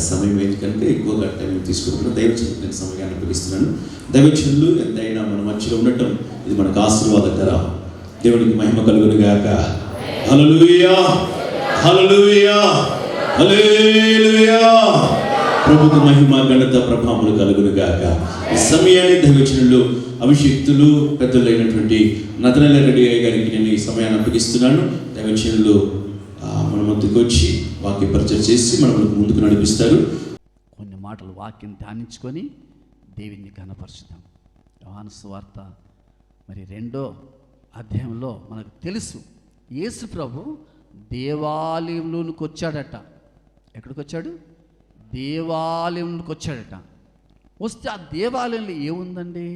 సమయం అయింది కనుక ఎక్కువగా టైం తీసుకుంటున్నాను. దైవచనులకు నేను సమయాన్ని అప్పగిస్తున్నాను. దైవచనులు ఎంతైనా మన మధ్యలో ఉండటం ఇది మనకు ఆశీర్వాదకర. దేవునికి మహిమ కలుగును గాక. హల్లెలూయా, హల్లెలూయా, హల్లెలూయా. ప్రభుకు మహిమ ఘనత ప్రభావములు కలుగును గాక. ఈ సమయాన్ని దైవచనులు అభిషేక్తులు పెద్దలైనటువంటి నతనెల రెడ్డి గారికి నేను ఈ సమయాన్ని అప్పగిస్తున్నాను. దైవచనులు మన మధ్యకు వచ్చి వాక్య పరిచయం చేసి మనకు ముందుకు నడిపిస్తారు. కొన్ని మాటలు వాక్యం ధ్యానించుకొని దేవుని ఘనపరుచుదాం. యోహాను సువార్త మరి 2వ అధ్యాయంలో మనకు తెలుసు, యేసు ప్రభు దేవాలయంలోనికి వచ్చాడట. ఎక్కడికి వచ్చాడు? దేవాలయంలోకి వచ్చాడట. వస్తే ఆ దేవాలయంలో ఏముందండి?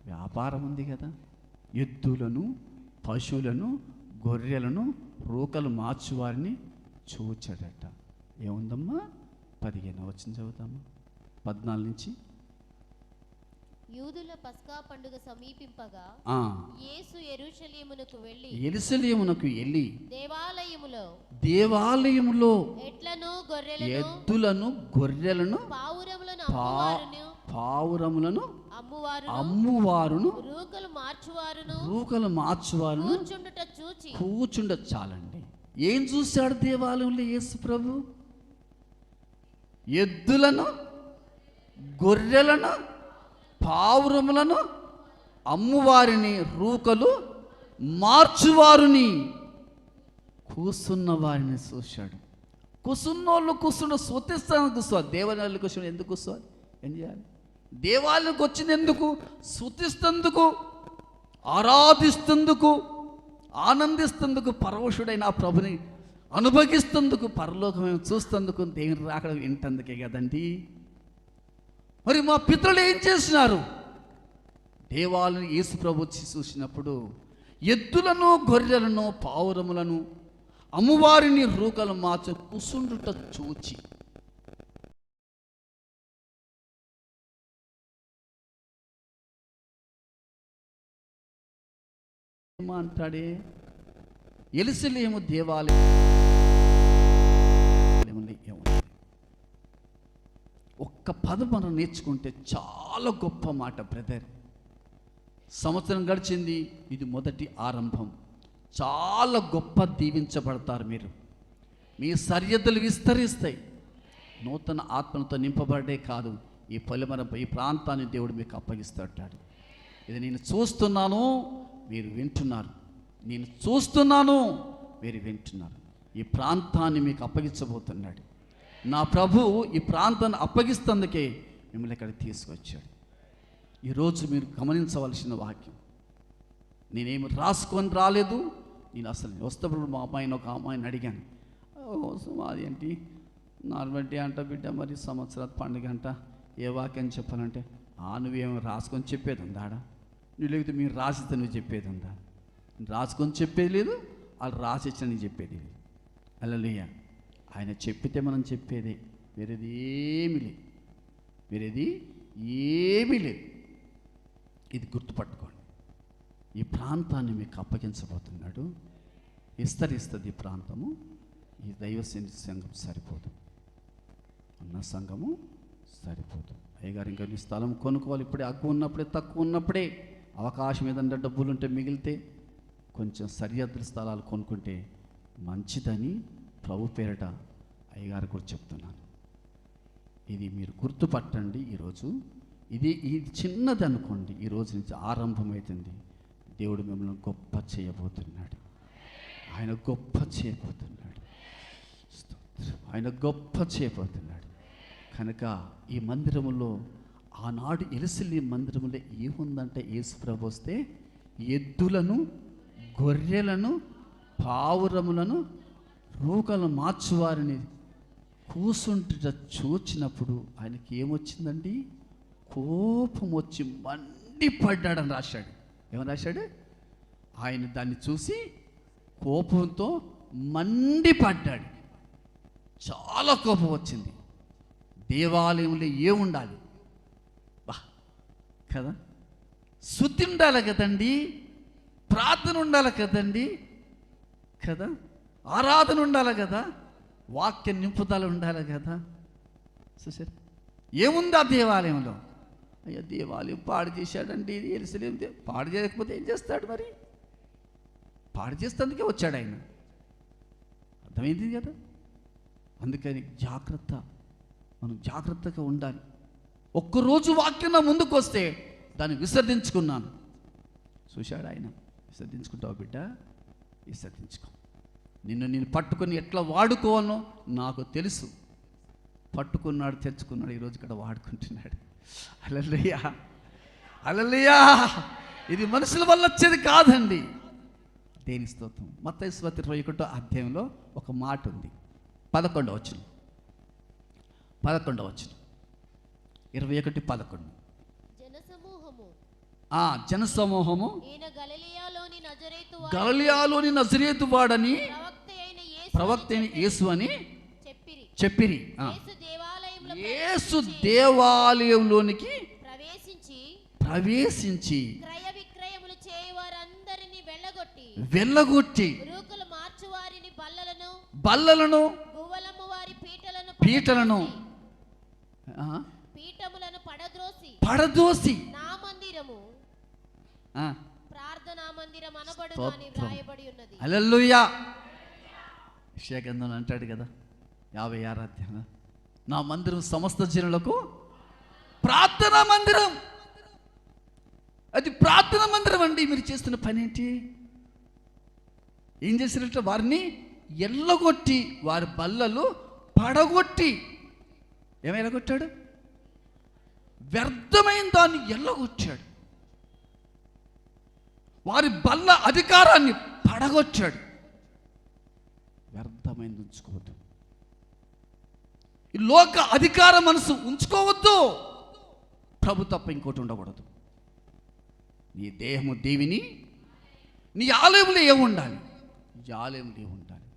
వ్యాపారం ఉంది కదా. ఎద్దులను, పశువులను, గొర్రెలను, రూకలు మార్చువారిని చూచాడట. ఏముందమ్మా? 15వ వచనం చదువుతామా, 14 నుంచి. యూదుల పస్కా పండుగ సమీపింపగా యేసు యెరూషలేమునకు వెళ్ళి దేవాలయములో ఎద్దులను, గొర్రెలను, పావురములను అమ్మువారును, రూకలు మార్చువారును కూర్చుండ. చాలండి. ఏం చూశాడు దేవాలయంలో యేసు ప్రభు? ఎద్దులను, గొర్రెలను, పావురములను, అమ్మువారిని, రూకలు మార్చువారిని, కూసున్న వారిని చూశాడు. కూసున్నోళ్ళు కూర్చున్న శృతిస్తాను కూర్చోవాలి. దేవాలయాలు కూర్చొని ఎందుకు కూర్చోవాలి? ఏం చేయాలి? దేవాలయానికి వచ్చింది ఎందుకు? శృతిస్తందుకు, ఆరాధిస్తందుకు, ఆనందిస్తందుకు, పరవశుడైన ఆ ప్రభుని అనుభవిస్తందుకు, పరలోకం చూస్తందుకు, దేవుని రాకడ వింటందుకే కదండి. మరి మా పితరులు ఏం చేసినారు? దేవాలయం యేసు ప్రభు వచ్చి చూసినప్పుడు ఎద్దులను, గొర్రెలను, పావురములను, అమ్మువారిని, రూకలు మార్చు కూసుండుట చూచి అంటాడే, యెరూషలేము దేవాలయం ఒక్క పదం మనం నేర్చుకుంటే చాలా గొప్ప మాట బ్రదర్. సంవత్సరం గడిచింది, ఇది మొదటి ఆరంభం. చాలా గొప్ప దీవించబడతారు మీరు. మీ సరిహద్దులు విస్తరిస్తాయి. నూతన ఆత్మలతో నింపబడే కాదు, ఈ పొలిమరంపై ఈ ప్రాంతాన్ని దేవుడు మీకు అప్పగిస్తాడు. ఇది నేను చూస్తున్నాను, మీరు వింటున్నారు. నేను చూస్తున్నాను, మీరు వింటున్నారు. ఈ ప్రాంతాన్ని మీకు అప్పగించబోతున్నాడు నా ప్రభు. ఈ ప్రాంతాన్ని అప్పగిస్తందుకే మిమ్మల్ని ఇక్కడికి తీసుకొచ్చాడు. ఈరోజు మీరు గమనించవలసిన వాక్యం, నేనేమి రాసుకొని రాలేదు. నేను అసలు వస్తప్పుడు మా అమ్మాయిని, ఒక అమ్మాయిని అడిగాను, అది ఏంటి నార్మల్టీ అంట బిడ్డ, మరి సంవత్సరాల పండుగ అంట, ఏ వాక్యం చెప్పాలంటే, నువ్వేమో రాసుకొని చెప్పేది ఉందా? నువ్వు లేకపోతే మీరు రాసితే నువ్వు చెప్పేది ఉందా? రాసుకొని చెప్పేది లేదు, వాళ్ళు రాసిచ్చిన నీకు చెప్పేది లేదు. హల్లెలూయా. ఆయన చెప్పితే మనం చెప్పేదే, వేరేది ఏమీ లేదు, వేరేది ఏమీ లేదు. ఇది గుర్తుపట్టుకోండి. ఈ ప్రాంతాన్ని మీకు అప్పగించబోతున్నాడు. విస్తరిస్తుంది ఈ ప్రాంతము. ఈ దైవ సంఘం సరిపోదు, ఉన్న సంఘము సరిపోదు. అయ్యగారు ఇంకా నీ స్థలం కొనుక్కోవాలి. ఇప్పుడే అగ్గు ఉన్నప్పుడే, తక్కువ ఉన్నప్పుడే, అవకాశం ఏదంటే డబ్బులు ఉంటే మిగిలితే కొంచెం సరిహద్దుల స్థలాలు కొనుక్కుంటే మంచిదని ప్రభు పేరట అయ్యగారు కూడా చెప్తున్నాను. ఇది మీరు గుర్తుపట్టండి. ఈరోజు ఇది చిన్నది అనుకోండి, ఈ రోజు నుంచి ఆరంభమవుతుంది. దేవుడు మిమ్మల్ని గొప్ప చేయబోతున్నాడు. ఆయన గొప్ప చేయబోతున్నాడు. ఆయన గొప్ప చేయబోతున్నాడు. కనుక ఈ మందిరములో, ఆనాడు యెరూషలేము మందిరములో ఏముందంటే, యేసు ప్రభు వస్తే ఎద్దులను, గొర్రెలను, పావురములను, రూకలను మార్చువారిని కూసుంటుట చూచినప్పుడు ఆయనకి ఏమొచ్చిందండి? కోపం వచ్చి మండిపడ్డాడని రాశాడు. ఏమని రాశాడు? ఆయన దాన్ని చూసి కోపంతో మండిపడ్డాడు. చాలా కోపం వచ్చింది. దేవాలయంలో ఏముండాలి కదా? శుద్ధి ఉండాలి కదండి, ప్రార్థన ఉండాలి కదండి కదా, ఆరాధన ఉండాలి కదా, వాక్య నింపుదల ఉండాలి కదా. చూసారు, ఏముంది ఆ దేవాలయంలో? అయ్యా దేవాలయం పాడు చేశాడండి, యెరూషలేము పాడు చేయకపోతే ఏం చేస్తాడు? మరి పాడు చేస్తేందుకే వచ్చాడు ఆయన. అర్థమైంది కదా? అందుకని జాగ్రత్త, మనం జాగ్రత్తగా ఉండాలి. ఒక్కరోజు వాక్యం నా ముందుకు వస్తే దాన్ని విసర్జించుకున్నాను. చూశాడు ఆయన, విసర్జించుకుంటావు బిడ్డ, విసర్జించుకో. నేను పట్టుకొని ఎట్లా వాడుకోవాలో నాకు తెలుసు. పట్టుకున్నాడు, తెచ్చుకున్నాడు, ఈరోజు ఇక్కడ వాడుకుంటున్నాడు. హల్లెలూయా, హల్లెలూయా. ఇది మనుషుల వల్ల వచ్చేది కాదండి. దేని స్తోత్రం. మత్తయి సువార్త 21వ అధ్యాయంలో ఒక మాట ఉంది. 11వ వచనం, 21:11. జనసమూహము గలిలయలోని నజరేతు వాడని ప్రవక్త అయిన యేసు అని చెప్పిరి. యేసు దేవాలయంలోనికి ప్రవేశించి వెళ్ళగొట్టి బల్లలను పీటలను పడదోసి హల్లెలూయా. యెషయా గ్రంథంలో అంటాడు కదా 56వ అధ్యాయం, నా మందిరం సమస్త జనులకు ప్రార్థనా మందిరం. అది ప్రార్థనా మందిరం అండి. మీరు చేస్తున్న పని ఏంటి? ఏం చేసినట్టు? వారిని ఎల్లగొట్టి, వారి బల్లలు పడగొట్టి. ఏమి ఎల్లగొట్టాడు? వ్యర్థమైన దాన్ని ఎల్లగొట్టాడు. వారి బల్ల అధికారాన్ని పడగొట్టాడు. వ్యర్థమైంది ఉంచుకోవద్దు. ఈ లోక అధికార మనసు ఉంచుకోవద్దు. ప్రభు తప్ప ఇంకోటి ఉండకూడదు. నీ దేహము దేవిని, నీ ఆలయంలో ఏముండాలి? ఈ ఆలయంలో ఏముండాలి?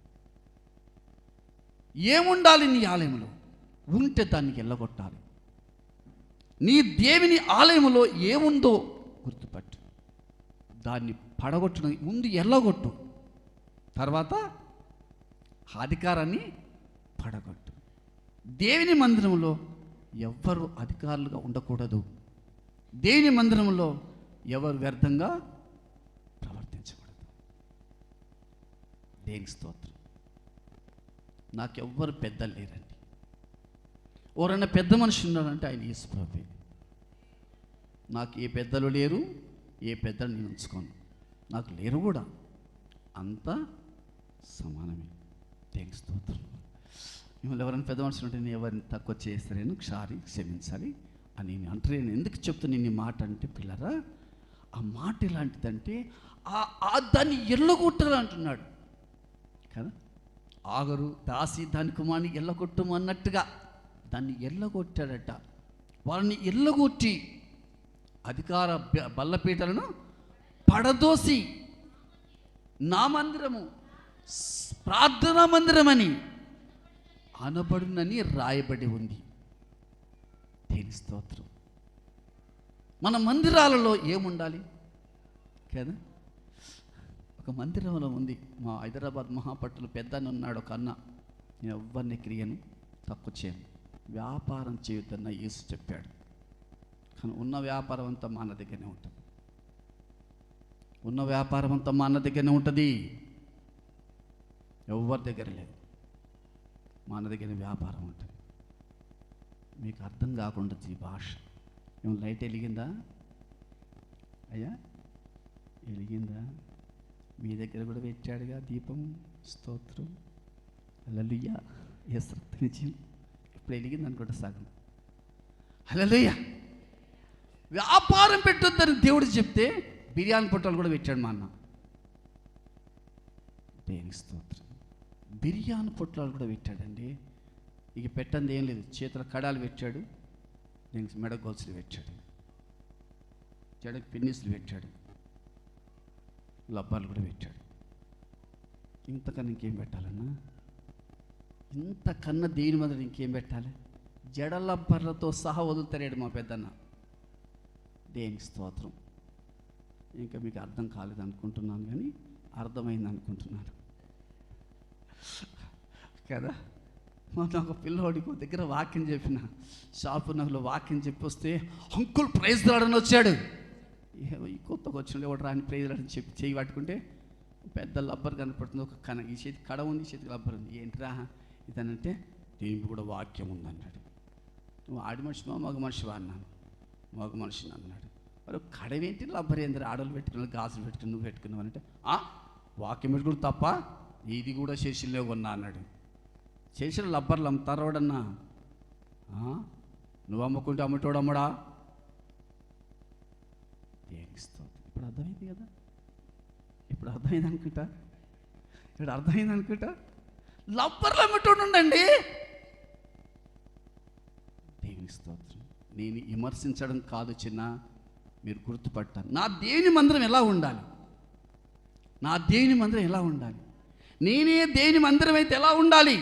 ఏముండాలి నీ ఆలయంలో? ఉంటే దాన్ని ఎల్లగొట్టాలి. నీ దేవుని ఆలయంలో ఏముందో గుర్తుపట్టు. దాన్ని పడగొట్టడం ముందు ఎల్లగొట్టు, తర్వాత అధికారాన్ని పడగొట్టు. దేవుని మందిరంలో ఎవ్వరు అధికారులుగా ఉండకూడదు. దేవుని మందిరంలో ఎవరు వ్యర్థంగా ప్రవర్తించకూడదు. దేవుని స్తోత్రం. నాకెవ్వరు పెద్దలు లేరండి. ఎవరైనా పెద్ద మనిషి ఉన్నాడంటే ఆయన యేసు ప్రభువే. నాకు ఏ పెద్దలు లేరు, ఏ పెద్దలు నేను ఉంచుకోను. నాకు లేరు కూడా, అంతా సమానమే. దేవుని స్తోత్రం. మిమ్మల్ని ఎవరైనా పెద్ద మనుషులు ఉంటే నేను ఎవరిని తక్కువ చేస్తాను, క్షమించాలి అని నేను అంటే. నేను ఎందుకు చెప్తాను నేను ఈ మాట అంటే, పిల్లరా, ఆ మాట ఎలాంటిదంటే దాన్ని ఎల్లగొట్టాలంటున్నాడు కదా. ఆగరు దాసి దాని కుమార్ని ఎల్లగొట్టము అన్నట్టుగా దాన్ని ఎల్లగొట్టాడట. వాళ్ళని ఎల్లగొట్టి అధికార బల్లపీటలను పడదోసి నా మందిరము ప్రార్థనా మందిరమని అనబడునని రాయబడి ఉంది. దేని స్తోత్రం. మన మందిరాలలో ఏముండాలి కదా? ఒక మందిరంలో ఉంది. మా హైదరాబాద్ మహాపట్టులు పెద్ద ఉన్నాడు ఒక అన్న. నేను ఎవరిని క్రియను తక్కువ చేయను, వ్యాపారం చేయొద్దన్న యేసు చెప్పాడు. కానీ ఉన్న వ్యాపారం అంతా మా అన్న దగ్గరనే ఉంటుంది. ఉన్న వ్యాపారం అంతా మా అన్న దగ్గరనే ఉంటుంది. ఎవరి దగ్గర లేదు. మా అన్న దగ్గర వ్యాపారం ఉంటుంది. మీకు అర్థం కాకుండా ఈ భాష. ఏమో లైట్ వెలిగిందా అయ్యా? వెలిగిందా? మీ దగ్గర కూడా పెట్టాడుగా దీపం. స్తోత్రం. హల్లెలూయా. యేసు రక్తనిచ్చి ఇప్పుడు వెలిగింది అనుకుంటా సగం. హల్లెలూయా. వ్యాపారం పెట్టొద్దని దేవుడు చెప్తే బిర్యానీ పొట్టాలు కూడా పెట్టాడు మా అన్న. దేనికి స్తోత్రం. బిర్యానీ పొట్లాలు కూడా పెట్టాడండి. ఇక పెట్టంది ఏం లేదు. చేతుల కడాలు పెట్టాడు, దీనికి మెడ గొలుసులు పెట్టాడు, జడకు పిన్నిసులు పెట్టాడు, లబ్బాలు కూడా పెట్టాడు. ఇంతకన్నా ఇంకేం పెట్టాలన్నా? ఇంతకన్నా దేని మొదలు ఇంకేం పెట్టాలి? జడ లబ్బర్లతో సహా వదులుతాడు మా పెద్దన్న. దేనికి స్తోత్రం. ఇంకా మీకు అర్థం కాలేదు అనుకుంటున్నాను, కానీ అర్థమైంది అనుకుంటున్నాను కదా. నాకు పిల్లోడికి దగ్గర వాక్యం చెప్పిన షాపు నగలో వాక్యం చెప్పి వస్తే అంకుల్ ప్రైజ్ రాడని వచ్చాడు. ఈ కొత్తగా వచ్చిన ఎవడు రాని ప్రైజ్ రాడని చెప్పి చేయి పట్టుకుంటే పెద్ద లబ్బర్ కనపడుతుంది. ఒక ఈ చేతి కడ ఉంది, ఈ చేతికి లబ్బర్ ఉంది. ఏంటిరా ఇదనంటే దీనికి కూడా వాక్యం ఉందన్నాడు. నువ్వు ఆడి మనిషివా మగ మనిషివా అన్నాను. మగ మనిషిని అన్నాడు. మరి కడవేంటి లబ్బర్ ఏంది, ఆడలు పెట్టుకున్నావు గాజులు పెట్టుకుని నువ్వు పెట్టుకున్నావు అంటే వాక్యం పెట్టుకుని తప్ప ఇది కూడా శేషులే కొన్నా అన్నాడు. శేషులు లబ్బర్లు అమ్ముతారు వాడన్నా, నువ్వు అమ్ముకుంటే అమ్మటోడు అమ్మడా ఏమిస్తావు. ఇప్పుడు అర్థమైంది కదా, ఇప్పుడు అర్థమైంది అనుకుంటా, ఇప్పుడు అర్థమైంది అనుకుంటా. లబ్బర్లు అమ్మటోడు ఉండండి. దేవుని స్తోత్రం. నేను విమర్శించడం కాదు చిన్న, మీరు గుర్తుపట్టారు. నా దేవుని మందిరం ఎలా ఉండాలి, నా దేవుని మందిరం ఎలా ఉండాలి, నేనే దేవుని మందిరం అయితే ఎలా ఉండాలి,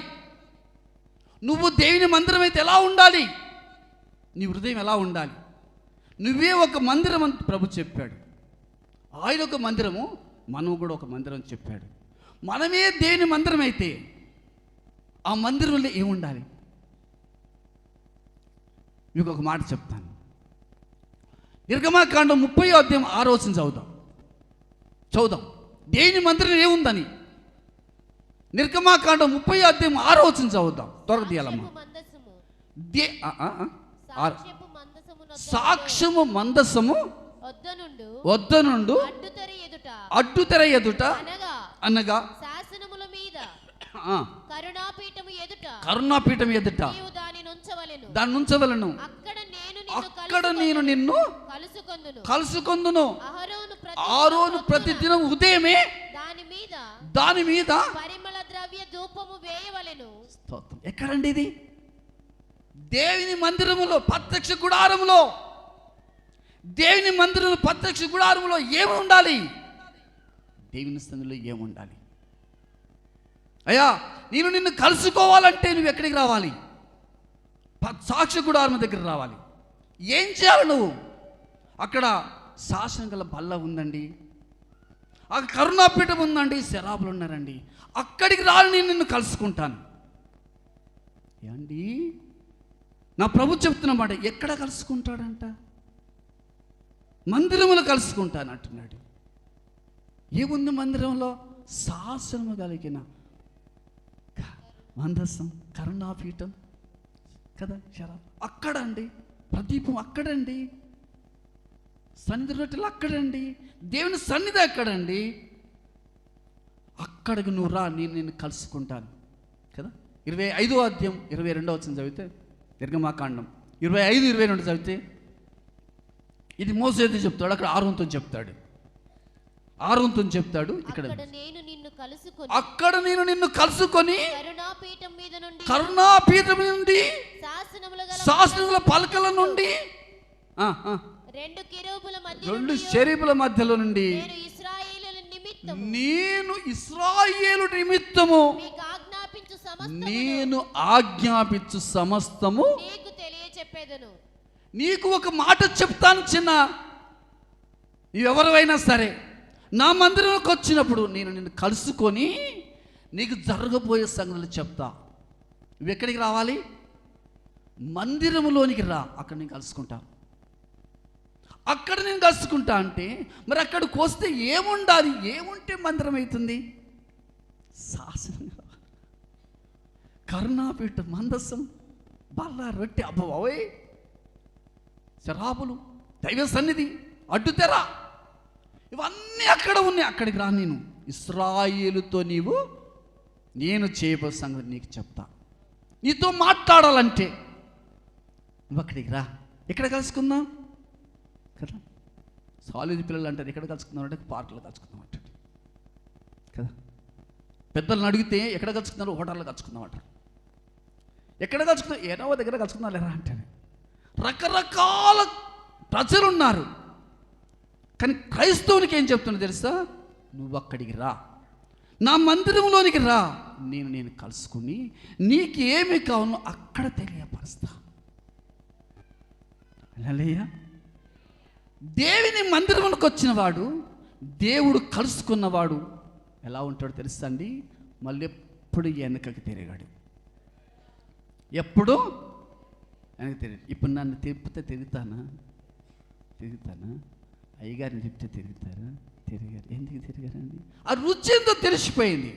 నువ్వు దేవుని మందిరం అయితే ఎలా ఉండాలి, నీ హృదయం ఎలా ఉండాలి. నువ్వే ఒక మందిరం అని ప్రభు చెప్పాడు. ఆయన ఒక మందిరము, మనం కూడా ఒక మందిరం చెప్పాడు. మనమే దేవుని మందిరం అయితే ఆ మందిరంలో ఏముండాలి. మీకు ఒక మాట చెప్తాను. నిర్గమాకాండం 30వ అధ్యాయం 6వ వచనం చదువుదాం. దేవుని మందిరం ఏముందని నిర్గమాకాండం 30వ అధ్యాయం 6వ వచనం చదువుదాం. త్వరగా తీయాలమ్మా. సాక్ష్యము మందసము వద్దనుండు అడ్డుతెర ఎదుట అనగా కరుణాపీఠం ఎదుట దాన్ని ఉంచవలను. అక్కడ నేను నిన్ను కలుసుకొందును. ఆరోను ప్రతిదినం ఉదయమే దాని మీద పరిమళ ద్రవ్య ధూపము వేయవలెను. ఎక్కడండి ఇది? దేవుని మందిరములో, ప్రత్యక్ష గుడారములో. దేవుని మందిరంలో, ప్రత్యక్ష గుడారములో ఏమి ఉండాలి? దేవుని స్థానంలో ఏముండాలి? అయ్యా, నేను నిన్ను కలుసుకోవాలంటే నువ్వు ఎక్కడికి రావాలి? సాక్షి గుడారం దగ్గర రావాలి. ఏం చేయాలి నువ్వు? అక్కడ శాసనం గల బల్ల ఉందండి, అక్కడ కరుణాపీఠం ఉందండి, శరాబులు ఉన్నారండి. అక్కడికి రాని నేను నిన్ను కలుసుకుంటాను. ఏమండి, నా ప్రభు చెప్తున్నమాట. ఎక్కడ కలుసుకుంటాడంట? మందిరములో కలుసుకుంటాను అంటున్నాడు. ఏముంది మందిరంలో? శాసనము కలిగిన మందసం, కరుణాపీఠం కదా, శరాబ్ అక్కడండి, ప్రదీపం అక్కడండి, సన్నిధి రొట్టెలు అక్కడండి, దేవుని సన్నిధి అక్కడండి. అక్కడికి నువ్వు రా, నేను నిన్ను కలుసుకుంటాను కదా. 25వ అధ్యాయం 22వ వచనం చదివితే, నిర్గమాకాండం 25:22 చదివితే ఇది మోసేది చెప్తాడు. అక్కడ ఆరోనుతో చెప్తాడు, ఆరోనుతో చెప్తాడు. ఇక్కడ అక్కడ నేను నిన్ను కలుసుకొని కరుణాపీఠం నుండి శాసనముల పలకల నుండి 2 కెరూబుల మధ్యలో నుండి నేను ఇశ్రాయేలు నిమిత్తము నేను ఆజ్ఞాపించు సమస్తము నీకు ఒక మాట చెప్తాను చిన్న. ఎవరైనా సరే నా మందిరంలోకి వచ్చినప్పుడు నేను నిన్ను కలుసుకొని నీకు జరగబోయే సంగతులు చెప్తా. నువ్వు ఎక్కడికి రావాలి? మందిరంలోనికి రా, అక్కడ నేను కలుసుకుంటా. అక్కడ నేను కలుసుకుంటా అంటే మరి అక్కడికి వస్తే ఏముండాలి? ఏముంటే మందిరం అవుతుంది? శాసనం, కరుణాపీఠం, మందసం, బల్ల, రొట్టె, అబ్బోయ్, శరాబులు, దైవ సన్నిధి, అడ్డుతెర, ఇవన్నీ అక్కడ ఉన్నాయి. అక్కడికి రా, నేను ఇశ్రాయేలుతో నేను చేయబో సంగతి నీకు చెప్తా. నీతో మాట్లాడాలంటే నువ్వు అక్కడికి రా. ఎక్కడ కలుసుకుందాం కదా? కాలేజీ పిల్లలు అంటారు ఎక్కడ కలుసుకుందాం అంటే పార్కులో కలుసుకుందాం అంటాడు కదా. పెద్దలను అడిగితే ఎక్కడ కలుసుకున్నారు? హోటల్లో కలుసుకుందాం అంటారు. ఎక్కడ కలుసుకుందాం? ఏదో దగ్గర కలుసుకుందాం లేరా అంటే. రకరకాల ప్రజలు ఉన్నారు. కానీ క్రైస్తవునికి ఏం చెప్తున్నా తెలుసా? నువ్వు అక్కడికి రా, నా మందిరంలోనికి రా, నేను కలుసుకుని నీకు ఏమి కావాలో అక్కడ తెలియపరుస్తా. హల్లెలూయా. దేవుని మందిరంలోకి వచ్చిన వాడు, దేవుడు కలుసుకున్నవాడు ఎలా ఉంటాడో తెలుసా అండి? మళ్ళీ ఎప్పుడు వెనకకి తిరిగాడు. ఎప్పుడు ఆయనకు తెలియదు. ఇప్పుడు నన్ను తిప్పితే తిరుగుతానా? అయ్యగారిని చెప్తే తిరుగుతారా? తిరిగారు. ఎందుకు తిరిగారండి? ఆ రుచి ఏందో తెలిసిపోయింది,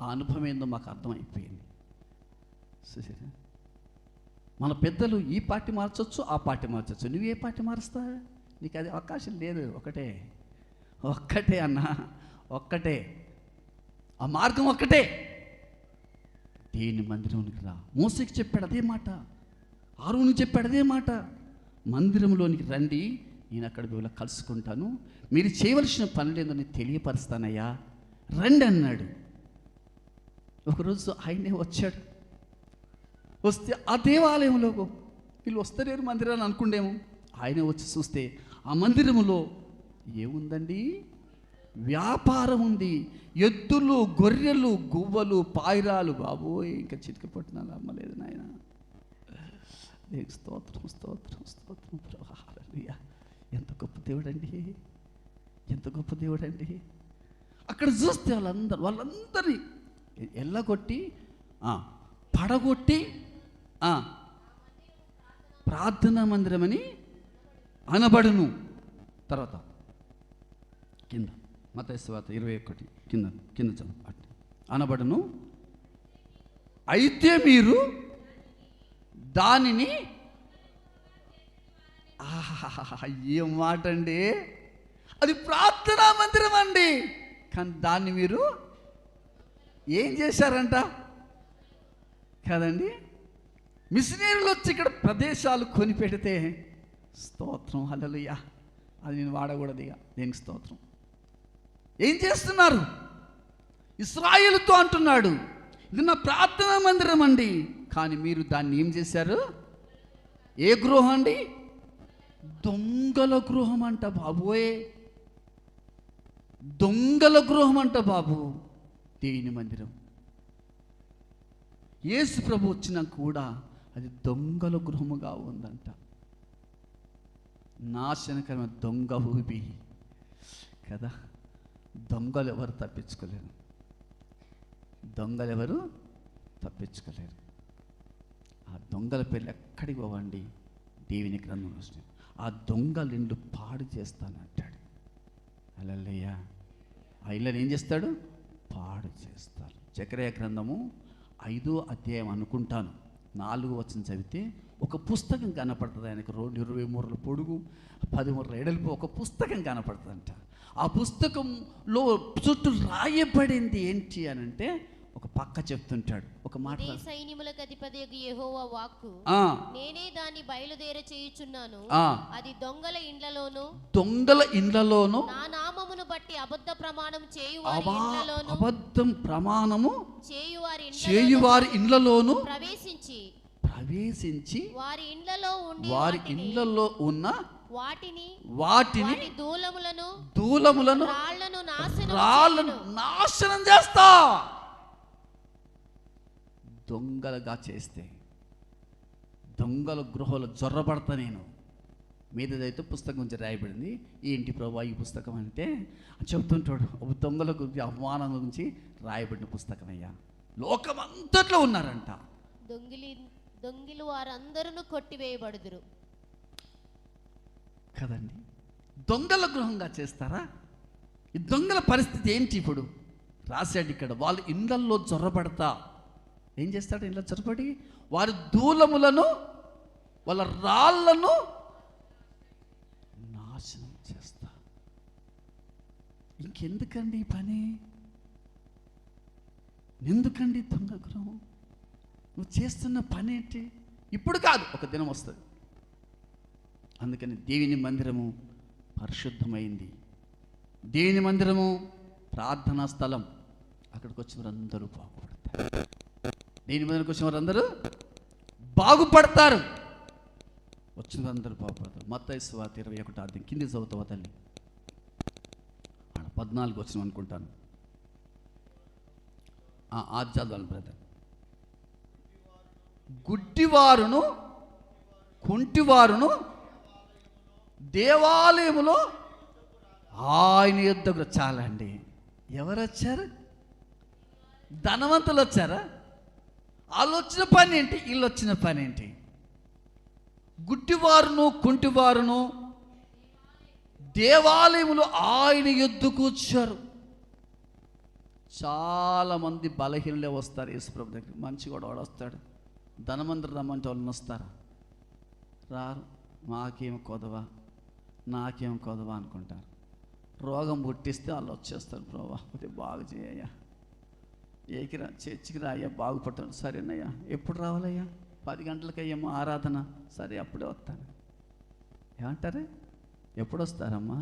ఆ అనుభవం ఏందో మాకు అర్థమైపోయింది. చూసారా, మన పెద్దలు ఈ పార్టీ మార్చొచ్చు, ఆ పార్టీ మార్చొచ్చు, నువ్వు ఏ పార్టీ మారుస్తా? నీకు అది అవకాశం లేదు. ఒక్కటే అన్న, ఒక్కటే, ఆ మార్గం ఒక్కటే. దేవుని మందిరంలోనికి రా. మోసేకి చెప్పాడు అదే మాట, ఆరోనుకి చెప్పాడు అదే మాట. మందిరంలోనికి రండి, నేను అక్కడ వీళ్ళ కలుసుకుంటాను, మీరు చేయవలసిన పనులు ఏందో నేను తెలియపరుస్తానయ్యా, రండి అన్నాడు. ఒకరోజు ఆయనే వచ్చాడు. వస్తే ఆ దేవాలయంలో వీళ్ళు వస్తలేరు మందిరాన్ని అనుకుండేమో, ఆయనే వచ్చి చూస్తే ఆ మందిరంలో ఏముందండి? వ్యాపారం ఉంది. ఎద్దులు, గొర్రెలు, గువ్వలు, పాయిరాలు. బాబోయ్, ఇంకా చిటిక పట్టినాలు అమ్మలేదు నాయన. స్తోత్రం స్తోత్రం స్తోత్రం ప్రభా. ఎంత గొప్ప దేవుడండి, ఎంత గొప్ప దేవుడండి. అక్కడ చూస్తే వాళ్ళందరినీ ఎల్లగొట్టి, పడగొట్టి, ప్రార్థనా మందిరమని అనబడును. తర్వాత కింద మత్తయి సువార్త 21 కింద చదువు. అనబడును, అయితే మీరు దానిని, ఏం మాట అండి, అది ప్రార్థనా మందిరం అండి, కానీ దాన్ని మీరు ఏం చేశారంట కదండి? మిషనరీలు వచ్చి ఇక్కడ ప్రదేశాలు కొనిపెడితే, స్తోత్రం హల్లెలూయా, అది నేను వాడకూడదు ఇక, దేనికి స్తోత్రం. ఏం చేస్తున్నారు? ఇశ్రాయేలుతో అంటున్నాడు, ఇది నా ప్రార్థనా మందిరం అండి, కానీ మీరు దాన్ని ఏం చేశారు? ఏ గృహం అండి? దొంగల గృహం అంట బాబోయే, దొంగల గృహం అంట బాబు. దేవుని మందిరం యేసు ప్రభు వచ్చినాక కూడా అది దొంగల గృహముగా ఉందంట. నాశనకరమైన దొంగ ఊబి కదా. దొంగలు ఎవరు తప్పించుకోలేరు, ఆ దొంగల పేర్లు ఎక్కడికి పోవండి? దేవుని గ్రంథం వస్తుంది. ఆ దొంగలు ఇల్లు పాడు చేస్తానంటాడు. హల్లెలూయా. ఆ ఇళ్ళని ఏం చేస్తాడు? పాడు చేస్తారు. జకర్యా గ్రంథము 5వ అధ్యాయం అనుకుంటాను, 4వ వచనం చదివితే ఒక పుస్తకం కనపడుతుంది. ఆయనకు 20 మూరల పొడుగు, 10 మూరల ఎడల్పు ఒక పుస్తకం కనపడుతుందంట. ఆ పుస్తకంలో చుట్టూ రాయబడింది ఏంటి అని అంటే, ఒక పక్క చెప్తుంటాడు ఒక మాట, సైన్యములకు అధిపతియగు యెహోవా వాక్కు, నేనే దాన్ని బయలుదేర చేయుచున్నాను, అది దొంగల ఇండ్లలోను నా నామమును బట్టి అబద్ధ ప్రమాణం చేయువారి ఇండ్లలోను ప్రవేశించి వారి ఇండ్లలో ఉన్న వాటిని దూలములను రాళ్లను నాశనం చేస్తా. దొంగలుగా చేస్తే దొంగల గృహలో జొర్రబడతా నేను. మీదైతే పుస్తకం గురించి రాయబడింది. ఏంటి ప్రభా ఈ పుస్తకం అంటే చెప్తుంటాడు, దొంగల గురించి, అవమానం గురించి రాయబడిన పుస్తకం అయ్యా. లోకమంతట్లో ఉన్నారంట దొంగిలు, వారందరూ కొట్టివేయబడుదురు కదండి. దొంగల గృహంగా చేస్తారా? ఈ దొంగల పరిస్థితి ఏంటి ఇప్పుడు రాశాడు ఇక్కడ. వాళ్ళు ఇండ్లల్లో జొర్రబడతా ఏం చేస్తాడు? ఇంట్లో చొరబడి వారి దూలములను, వాళ్ళ రాళ్లను నాశనం చేస్తా. ఇంకెందుకండి ఈ పని? ఎందుకండి దొంగ గృహం? నువ్వు చేస్తున్న పని ఏంటి? ఇప్పుడు కాదు, ఒక దినం వస్తుంది. అందుకని దేవుని మందిరము పరిశుద్ధమైంది. దేవుని మందిరము ప్రార్థనా స్థలం. అక్కడికి వచ్చిన వారందరూ బాగుపడతారు. దేవుని మందిరానికి వచ్చిన వారందరూ బాగుపడతారు. వచ్చిన వారందరూ బాగుపడతారు. మత్తయి సువార్త 21వ అధ్యాయం కింది చదువుతావా తల్లి? 14 వచ్చిన అనుకుంటాను. చదవాలి బ్రదర్. గుడ్డివారును కుంటివారును దేవాలయములో ఆయన యుద్ధకు. చాలా అండి. ఎవరు వచ్చారు? ధనవంతులు వచ్చారా? వాళ్ళు వచ్చిన పని ఏంటి, వీళ్ళు వచ్చిన పని ఏంటి? గుడ్డివారును కుంటివారును దేవాలయములు ఆయన యొద్దకు వచ్చారు. చాలామంది బలహీనలే వస్తారు యేసుప్రభు దగ్గర. మంచి కూడా వాడు వస్తాడు. ధనమందరు రమ్మంటే వాళ్ళని వస్తారా? రారు. నాకేం కొదవా అనుకుంటారు. రోగం పుట్టిస్తే వాళ్ళు వచ్చేస్తారు. ప్రభా కొద్దిగా బాగు చేయయ్యా, ఏకిరా చర్చికి రా అయ్యా, బాగుపడతాను. సరేనయ్యా, ఎప్పుడు రావాలయ్యా? 10 గంటలకయ్యేమో ఆరాధన. సరే అప్పుడే వస్తాను. ఏమంటారే? ఎప్పుడు వస్తారమ్మా?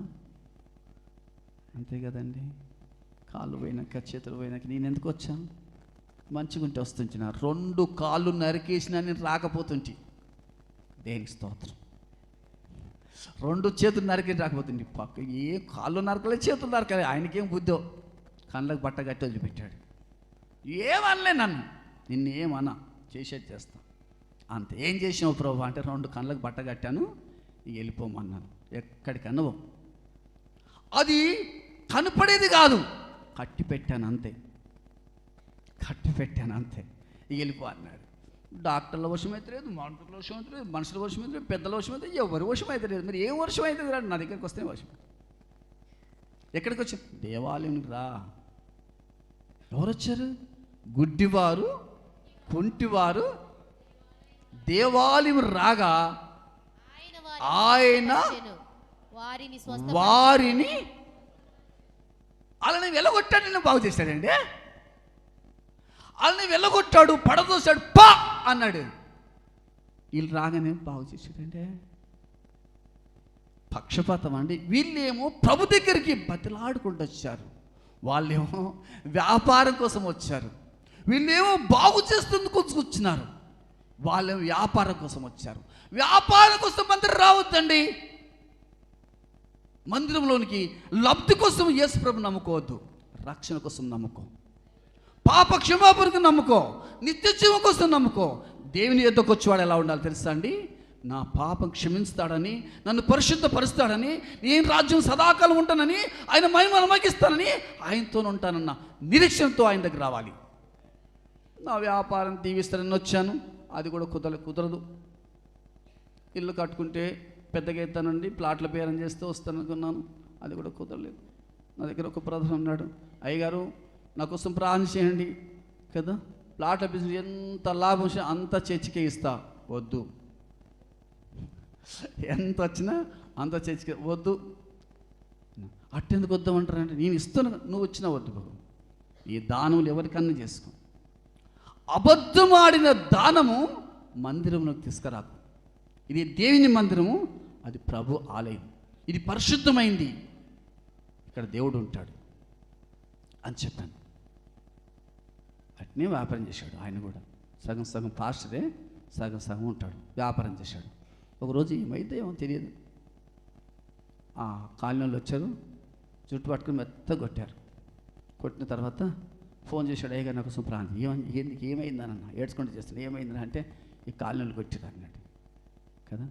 అంతే కదండి. కాళ్ళు పోయినాక చేతులు పోయినాక నేను ఎందుకు వచ్చాను? మంచిగా ఉంటే వస్తుంటున్నా. 2 కాళ్ళు నరికేసినా నేను రాకపోతుంటే దేనికి స్తోత్రం. 2 చేతులు నరికేసి రాకపోతుంది. పక్క ఏ కాళ్ళు నరకలే, చేతులు నరకలే, ఆయనకేం బుద్ధో. కళ్ళకు బట్ట కట్టి వదిలిపెట్టాడు. ఏమనలే నన్ను, నిన్ను ఏమన్నా చేసేది చేస్తా అంతే. ఏం చేసావు ప్రభు అంటే 2 కళ్ళకు బట్ట కట్టాను, వెళ్ళిపోమన్నాను. ఎక్కడికన్నా అది కనపడేది కాదు, కట్టి పెట్టాను అంతే. వెళ్ళిపో అన్నాడు. డాక్టర్ల వర్షం అయితే లేదు, మంత్రుల వర్షం అయితే లేదు, మనుషుల వర్షం అయితే లేదు, పెద్దల వర్షం అయితే ఎవరి వర్షం అయితే లేదు. మరి ఏం వర్షం అయితే రాడు, నా దగ్గరికి వస్తే వర్షం. ఎక్కడికి వచ్చి? దేవాలయానికి రా. ఎవరు వచ్చారు? గుడ్డివారు కుంటివారు దేవాలయం రాగా ఆయన వారిని వాళ్ళని వెళ్ళగొట్టాడు. నేను బాగు చేశాడండి. వాళ్ళని వెళ్ళగొట్టాడు, పడదోశాడు, పా అన్నాడు. వీళ్ళు రాగానే బాగు చేశాడండి. పక్షపాతం అండి. వీళ్ళేమో ప్రభు దగ్గరికి బతిలాడుకుంటూ వచ్చారు, వాళ్ళేమో వ్యాపారం కోసం వచ్చారు. వీళ్ళేమో బాగు చేస్తుందుకు వచ్చినారు, వాళ్ళేమో వ్యాపారం కోసం వచ్చారు. వ్యాపారం కోసం మందిరం రావద్దండి. మందిరంలోనికి లబ్ధి కోసం యేసు ప్రభు నమ్ముకోవద్దు, రక్షణ కోసం నమ్ముకో. పాప క్షమాపణకు నమ్ముకో, నిత్య జీవం కోసం నమ్ముకో. దేవుని యొద్దకు వచ్చేవాడు ఎలా ఉండాలి తెలుసా అండి? నా పాపం క్షమిస్తాడని, నన్ను పరిశుద్ధపరుస్తాడని, నేను రాజ్యం సదాకాలం ఉంటానని, ఆయన మహిమ నమ్మకిస్తానని, ఆయనతో ఉంటానన్న నిరీక్షణతో ఆయన దగ్గర రావాలి. నా వ్యాపారం దీవిస్తానని వచ్చాను, అది కూడా కుదరదు. ఇల్లు కట్టుకుంటే పెద్దగా అవుతానండి, ప్లాట్ల బేరం చేస్తే వస్తాననుకున్నాను, అది కూడా కుదరలేదు. నా దగ్గర ఒక బ్రదర్ ఉన్నాడు, అయ్యగారు నా కోసం ప్రార్థన చేయండి కదా, ప్లాట్ల బిజినెస్ ఎంత లాభం వచ్చినా అంత చర్చికే ఇస్తా. వద్దు, ఎంత వచ్చినా అంత చర్చికే వద్దు. అట్టెందుకు వద్దామంటారంటే, నేను ఇస్తాను, నువ్వు వచ్చినా వద్దు బాబు. ఈ దానములు ఎవరికన్నా చేసుకో. అబద్ధమాడిన దానము మందిరంలోకి తీసుకురాకు. ఇది దేవుని మందిరము, అది ప్రభు ఆలయం, ఇది పరిశుద్ధమైంది, ఇక్కడ దేవుడు ఉంటాడు అని చెప్పాను. అట్నే వ్యాపారం చేశాడు. ఆయన కూడా సగం పాస్టరే, సగం ఉంటాడు, వ్యాపారం చేశాడు. ఒకరోజు ఏమైతే ఏమో తెలియదు, ఆ కాలనీలో వచ్చారు, జుట్టు పట్టుకుని మెత్తగా కొట్టారు. కొట్టిన తర్వాత ఫోన్ చేశాడు, అయ్యగా నాకు కోసం ప్రాంతం ఏమైందనన్నా, ఏడ్చుకుంటూ చేస్తాడు. ఏమైందని అంటే, ఈ కాలనీలు కొట్టారు అన్నాడు కదా.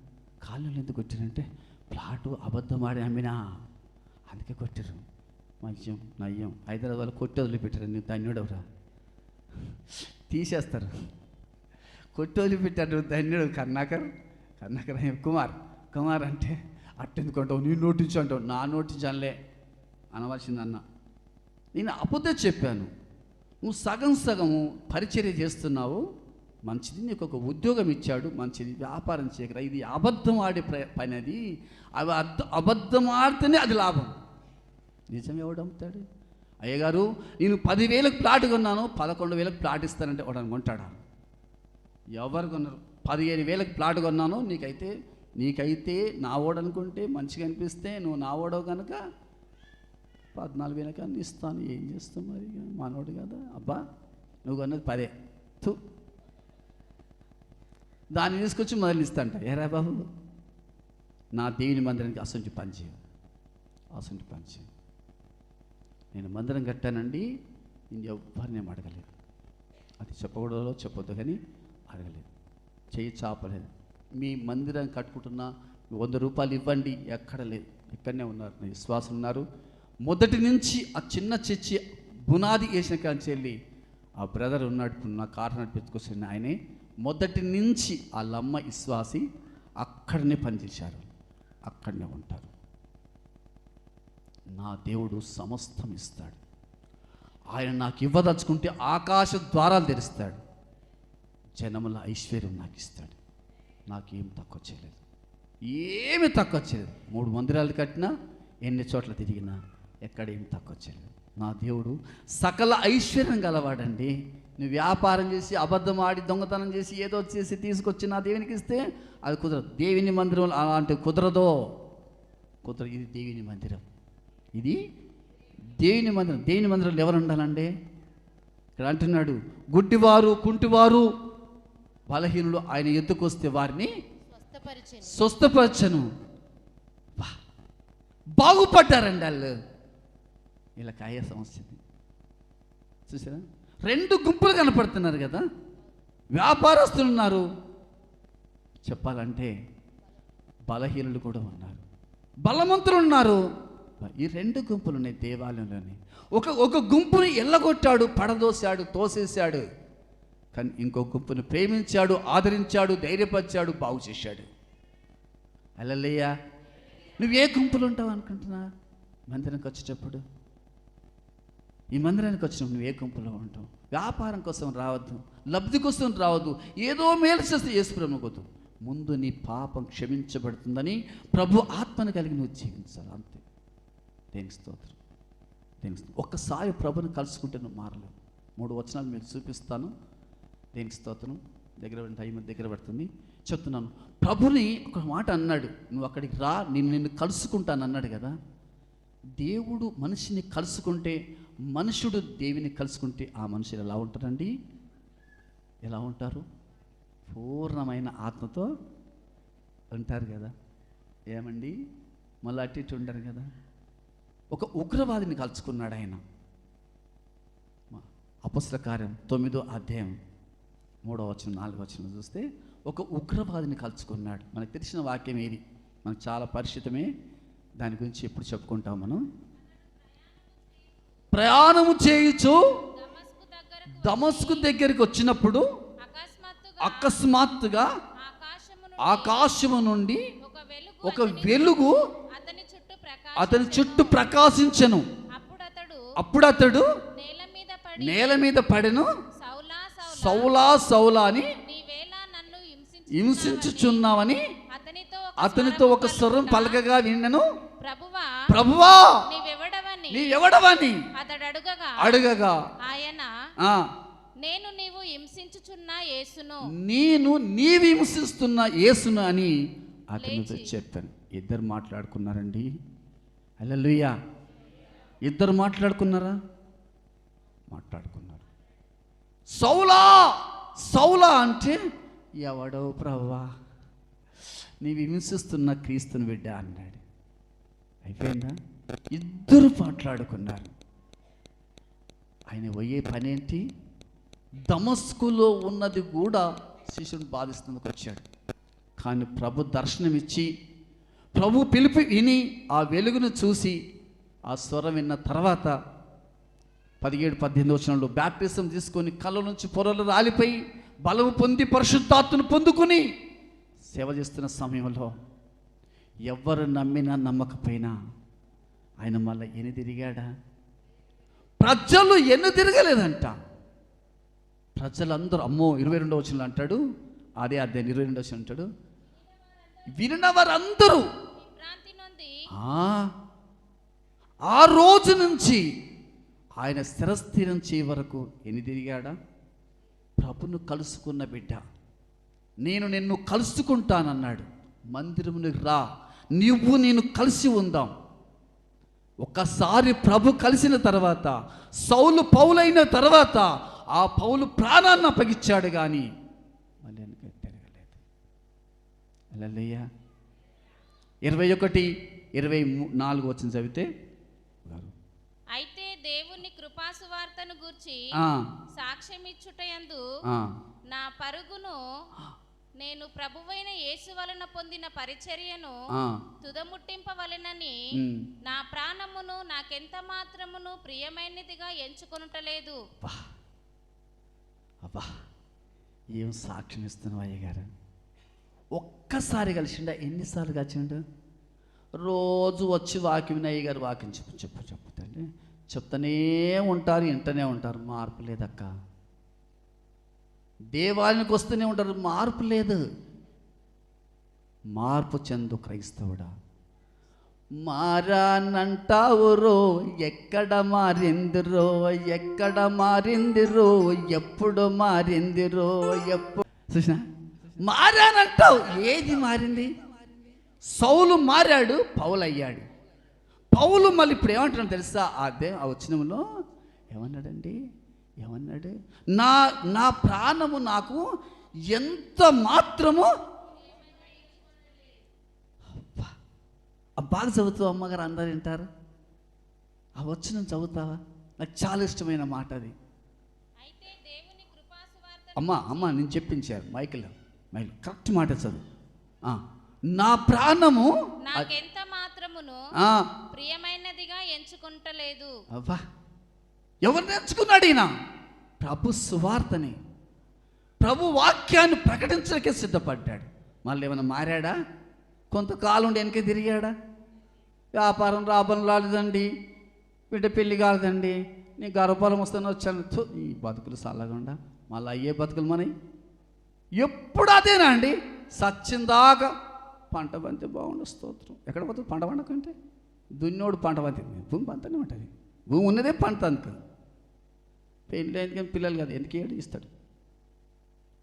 కాలనీలు ఎందుకు కొట్టారంటే, ప్లాటు అబద్ధమాడి అమ్మినా, అందుకే కొట్టారు. మంచిం నయ్యం హైదరాబాద్లో కొట్టి వదిలిపెట్టారు. నువ్వు ధన్యుడవురా, తీసేస్తారు. కొట్టి వదిలిపెట్టాడు, నువ్వు ధన్యుడు. కర్ణాకర్ కుమార్ అంటే అట్టెందుకు అంటావు, నీ నోటించు అంటావు. నా నోటించలే అనవలసిందన్న. నేను అబద్ధం చెప్పాను. నువ్వు సగము పరిచర్య చేస్తున్నావు, మంచిది, నీకు ఒక ఉద్యోగం ఇచ్చాడు, మంచిది, వ్యాపారం చేయకరా. ఇది అబద్ధం ఆడే పని. అది అబద్ధం ఆడితేనే అది లాభం. నిజం ఎవడు అమ్ముతాడు? అయ్యగారు నేను 10,000కి ప్లాట్ కొన్నాను, 11,000కి ప్లాట్ ఇస్తానంటే వాడు కొంటాడా? ఎవరు కొన్నారు? 15,000కి ప్లాట్ కొన్నాను, నీకైతే నా ఓడు అనుకుంటే మంచిగా అనిపిస్తే, నువ్వు నా ఓడవు కనుక 14,000 కన్నా ఇస్తాను. ఏం చేస్తావు మరి, మనోడు కదా. అబ్బా నువ్వు కొన్నది 10, దాన్ని తీసుకొచ్చి మొదలు ఇస్తా అంట. ఏరా బాబు, నా దేవుని మందిరానికి అసంటి పనిచేయ. నేను మందిరం కట్టానండి, నేను ఎవరిని అడగలేదు. అది చెప్పకూడదో చెప్పొద్దు కానీ అడగలేదు, చెయ్యి చాపలేదు. మీ మందిరం కట్టుకుంటున్నా 100 రూపాయలు ఇవ్వండి, ఎక్కడ లేదు. ఇక్కడనే ఉన్నారు, నా విశ్వాసం ఉన్నారు. మొదటి నుంచి ఆ చిన్న చర్చి బునాది వేసిన కాంచి వెళ్ళి ఆ బ్రదర్ ఉన్నాడు, నా కారు నడిపించుకొచ్చిన ఆయనే మొదటి నుంచి ఆ లమ్మ విశ్వాసి అక్కడనే పనిచేశారు, అక్కడనే ఉంటారు. నా దేవుడు సమస్తం ఇస్తాడు. ఆయన నాకు ఇవ్వదలుచుకుంటే ఆకాశ ద్వారాలు తెరుస్తాడు. జనముల ఐశ్వర్యం నాకు ఇస్తాడు. నాకేం తక్కువ చేయలేదు, ఏమి తక్కువ చేయలేదు. 3 మందిరాలు కట్టినా, ఎన్ని చోట్ల తిరిగినా ఎక్కడ ఏమి తక్కువ చేయలేదు. నా దేవుడు సకల ఐశ్వర్యం గలవాడండి. నువ్వు వ్యాపారం చేసి, అబద్ధం ఆడి, దొంగతనం చేసి, ఏదో చేసి తీసుకొచ్చి నా దేవునికి ఇస్తే అది కుదరదు. దేవుని మందిరం అలాంటి కుదరదు. ఇది దేవుని మందిరం, ఇది దేవుని మందిరం. దేవుని మందిరంలో ఎవరు ఉండాలండి? ఇక్కడ అంటున్నాడు, గుడ్డివారు, కుంటివారు, బలహీనులు ఆయన ఎద్దుకు వస్తే వారిని స్వస్థపరచను. బాగుపడ్డారండి వాళ్ళు. వీళ్ళకి అయ్యే సమస్య చూసారా? 2 గుంపులు కనపడుతున్నారు కదా. వ్యాపారస్తులు ఉన్నారు, చెప్పాలంటే బలహీనులు కూడా ఉన్నారు, బలవంతులు ఉన్నారు. ఈ 2 గుంపులు ఉన్నాయి దేవాలయంలోని. ఒక గుంపుని ఎల్లగొట్టాడు, పడదోశాడు, తోసేశాడు. కానీ ఇంకో గుంపుని ప్రేమించాడు, ఆదరించాడు, ధైర్యపరిచాడు, బాగు చేశాడు. హల్లెలూయా. నువ్వు ఏ గుంపులు ఉంటావు అనుకుంటున్నా? మందిరానికి వచ్చేటప్పుడు, ఈ మందిరానికి వచ్చినప్పుడు నువ్వు ఏ గుంపులో ఉంటావు? వ్యాపారం కోసం రావద్దు, లబ్ధి కోసం రావద్దు, ఏదో మేలు చేస్తే యేసుప్రభువుకు ముందు నీ పాపం క్షమించబడుతుందని ప్రభు ఆత్మను కలిగి నువ్వు జీవించాలి, అంతే. దేనికి స్తోత్రం, దేనికి స్తోత్రం. ఒక్కసారి ప్రభుని కలుసుకుంటే నువ్వు మారలేవు. 3 వచనాలు మీకు చూపిస్తాను. దేనికి స్తోత్రం. టైం దగ్గర పడుతుంది, చెప్తున్నాను. ప్రభుని ఒక మాట అన్నాడు, నువ్వు అక్కడికి రా, నిన్ను కలుసుకుంటాను అన్నాడు కదా. దేవుడు మనిషిని కలుసుకుంటే, మనుషుడు దేవుని కలుసుకుంటే ఆ మనుషులు ఎలా ఉంటారండి? ఎలా ఉంటారు? పూర్ణమైన ఆత్మతో ఉంటారు కదా. ఏమండి, మళ్ళీ అటు ఇటు ఉంటారు కదా. ఒక ఉగ్రవాదిని కలుసుకున్నాడు ఆయన. అపొస్తలుల కార్యం 9వ అధ్యాయం 3వ వచనం 4వ వచనం చూస్తే ఒక ఉగ్రవాదిని కలుసుకున్నాడు. మనకు తెలిసిన వాక్యం ఏది, మనకు చాలా పరిచితమే, దాని గురించి ఎప్పుడు చెప్పుకుంటాం మనం. ప్రయాణము చేయుచు దమస్కు దగ్గరికి వచ్చినప్పుడు అకస్మాత్తుగా ఆకాశము నుండి ఒక వెలుగు అతని చుట్టూ ప్రకాశించెను. అప్పుడు అతడు నేల మీద పడెను. సౌలా సౌలా అని హింసించుచున్నావని అతనితో ఒక స్వరం పలకగా విన్నను. ప్రభువా నీవెవడవని అడగగా ఆయన నీవు హింసిస్తున్న యేసును అని అతనితో చెప్పాను. ఇద్దరు మాట్లాడుకున్నారండి. హల్లెలూయా. ఇద్దరు మాట్లాడుకున్నారా? మాట్లాడుకున్నారు. సౌలా సౌలా అంటే ఎవడో ప్రభువా, నీవు హింసిస్తున్న క్రీస్తుని బిడ్డ అన్నాడు. అయిపోయిందా? ఇద్దరు మాట్లాడుకున్నారు. ఆయన పోయే పని ఏంటి? దమస్కులో ఉన్నది కూడా శిష్యుని బాధిస్తున్నందుకు వచ్చాడు. కానీ ప్రభు దర్శనమిచ్చి, ప్రభు పిలుపు విని, ఆ వెలుగును చూసి, ఆ స్వరం విన్న తర్వాత 17-18 వచనంలో బ్యాప్టిజం తీసుకొని కళ్ళ నుంచి పొరలు రాలిపోయి బలము పొంది పరిశుద్ధాత్మను పొందుకుని సేవ చేస్తున్న సమయంలో ఎవరు నమ్మినా నమ్మకపోయినా ఆయన మళ్ళీ ఎన్ని తిరిగాడా? ప్రజలు ఎన్ని తిరగలేదంట. ప్రజలందరూ, అమ్మో 22వ వచనంలో అంటాడు, అదే అధ్యాయం 22వ వచనం అంటాడు, విన్నవారందరూ ఆ రోజు నుంచి ఆయన స్థిరస్థిరం చేయ వరకు ఎన్ని తిరిగాడా? ప్రభును కలుసుకున్న బిడ్డ, నేను నిన్ను కలుసుకుంటానన్నాడు. మందిరమునికి రా, నువ్వు నేను కలిసి ఉందాం. ఒక్కసారి ప్రభు కలిసిన తర్వాత, సౌలు పౌలైన తర్వాత, ఆ పౌలు ప్రాణాన్ని అప్పగించాడు కానీ మళ్ళీ వెనక్కి తిరగలేదు. హల్లెలూయా. 21-24 వచ్చిన చదివితే, అయితే దేవుని కృపాసువార్తను గూర్చి సాక్ష్యమిచ్చుటయందు నా పరుగును, నేను ప్రభువైన యేసు వలన పొందిన పరిచర్యను తుదముట్టింపవలెనని నా ప్రాణమును నాకెంత మాత్రమును ప్రియమైనదిగా ఎంచుకొనుటలేదు. అబ్బా, ఏం సాక్ష్యం ఇస్తున్నావు అయ్యగారు. ఒక్కసారి కలిసిండా? ఎన్నిసార్లు కలిసిండు? రోజు వచ్చి వాక్యం అయ్యగారు వాక్యం చెప్పుతండి చెప్తానే ఉంటారు, వింటూనే ఉంటారు. మార్పు లేదక్క. దేవాలయానికి వస్తూనే ఉంటారు, మార్పు లేదు. మార్పు చెందు క్రైస్తవుడా. మారానంటావురో, ఎక్కడ మారిందిరో, ఎక్కడ మారిందిరో, ఎప్పుడు మారిందిరో, ఎప్పుడు చూసినా మారానంటావు. ఏది మారింది? సౌలు మారాడు, పౌలు అయ్యాడు. పౌలు మళ్ళీ ఇప్పుడు ఏమంటున్నాడు తెలుసా? ఆ వచనంలో ఏమన్నాడండి? ఏమన్నాడు? నా ప్రాణము నాకు ఎంత మాత్రము. బాగా చదువుతావు అమ్మగారు, అందరు వింటారు. ఆ వచనం చదువుతావా? నాకు చాలా ఇష్టమైన మాట అది. అమ్మ నేను చెప్పించారు మైకిల్ కరెక్ట్ మాట చదువు. నా ప్రాణము నాకెంత మాత్రమును ప్రియమైనదిగా ఎంచుకుంటలేదు. అవ్వా, ఎవరిని ఎంచుకున్నాడు ఈయన? ప్రభు సువార్తని, ప్రభు వాక్యాన్ని ప్రకటించడానికే సిద్ధపడ్డాడు. మళ్ళీ ఏమైనా మారాడా? కొంతకాలం ఉండి వెనకే తిరిగాడా? వ్యాపారం రాబలం రాలేదండి, బిడ్డ పెళ్ళి కాలేదండి, నీ గర్భఫలం వస్తాను వచ్చాను. ఈ బతుకులు చల్లకుండా మళ్ళీ అయ్యే బతుకులు మనవి. ఎప్పుడు అదేనా అండి? సచ్చిందాకా పంట బంతే బాగుండు, స్తోత్రం. ఎక్కడ పోతుంది పంట పండకంటే? దున్నోడు పంట బంతి, భూమి పంతనే ఉంటుంది. భూమి ఉన్నదే పంట అందుకు. పెళ్ళి ఎందుకని పిల్లలు కాదు, ఎందుకు ఏడు ఇస్తాడు.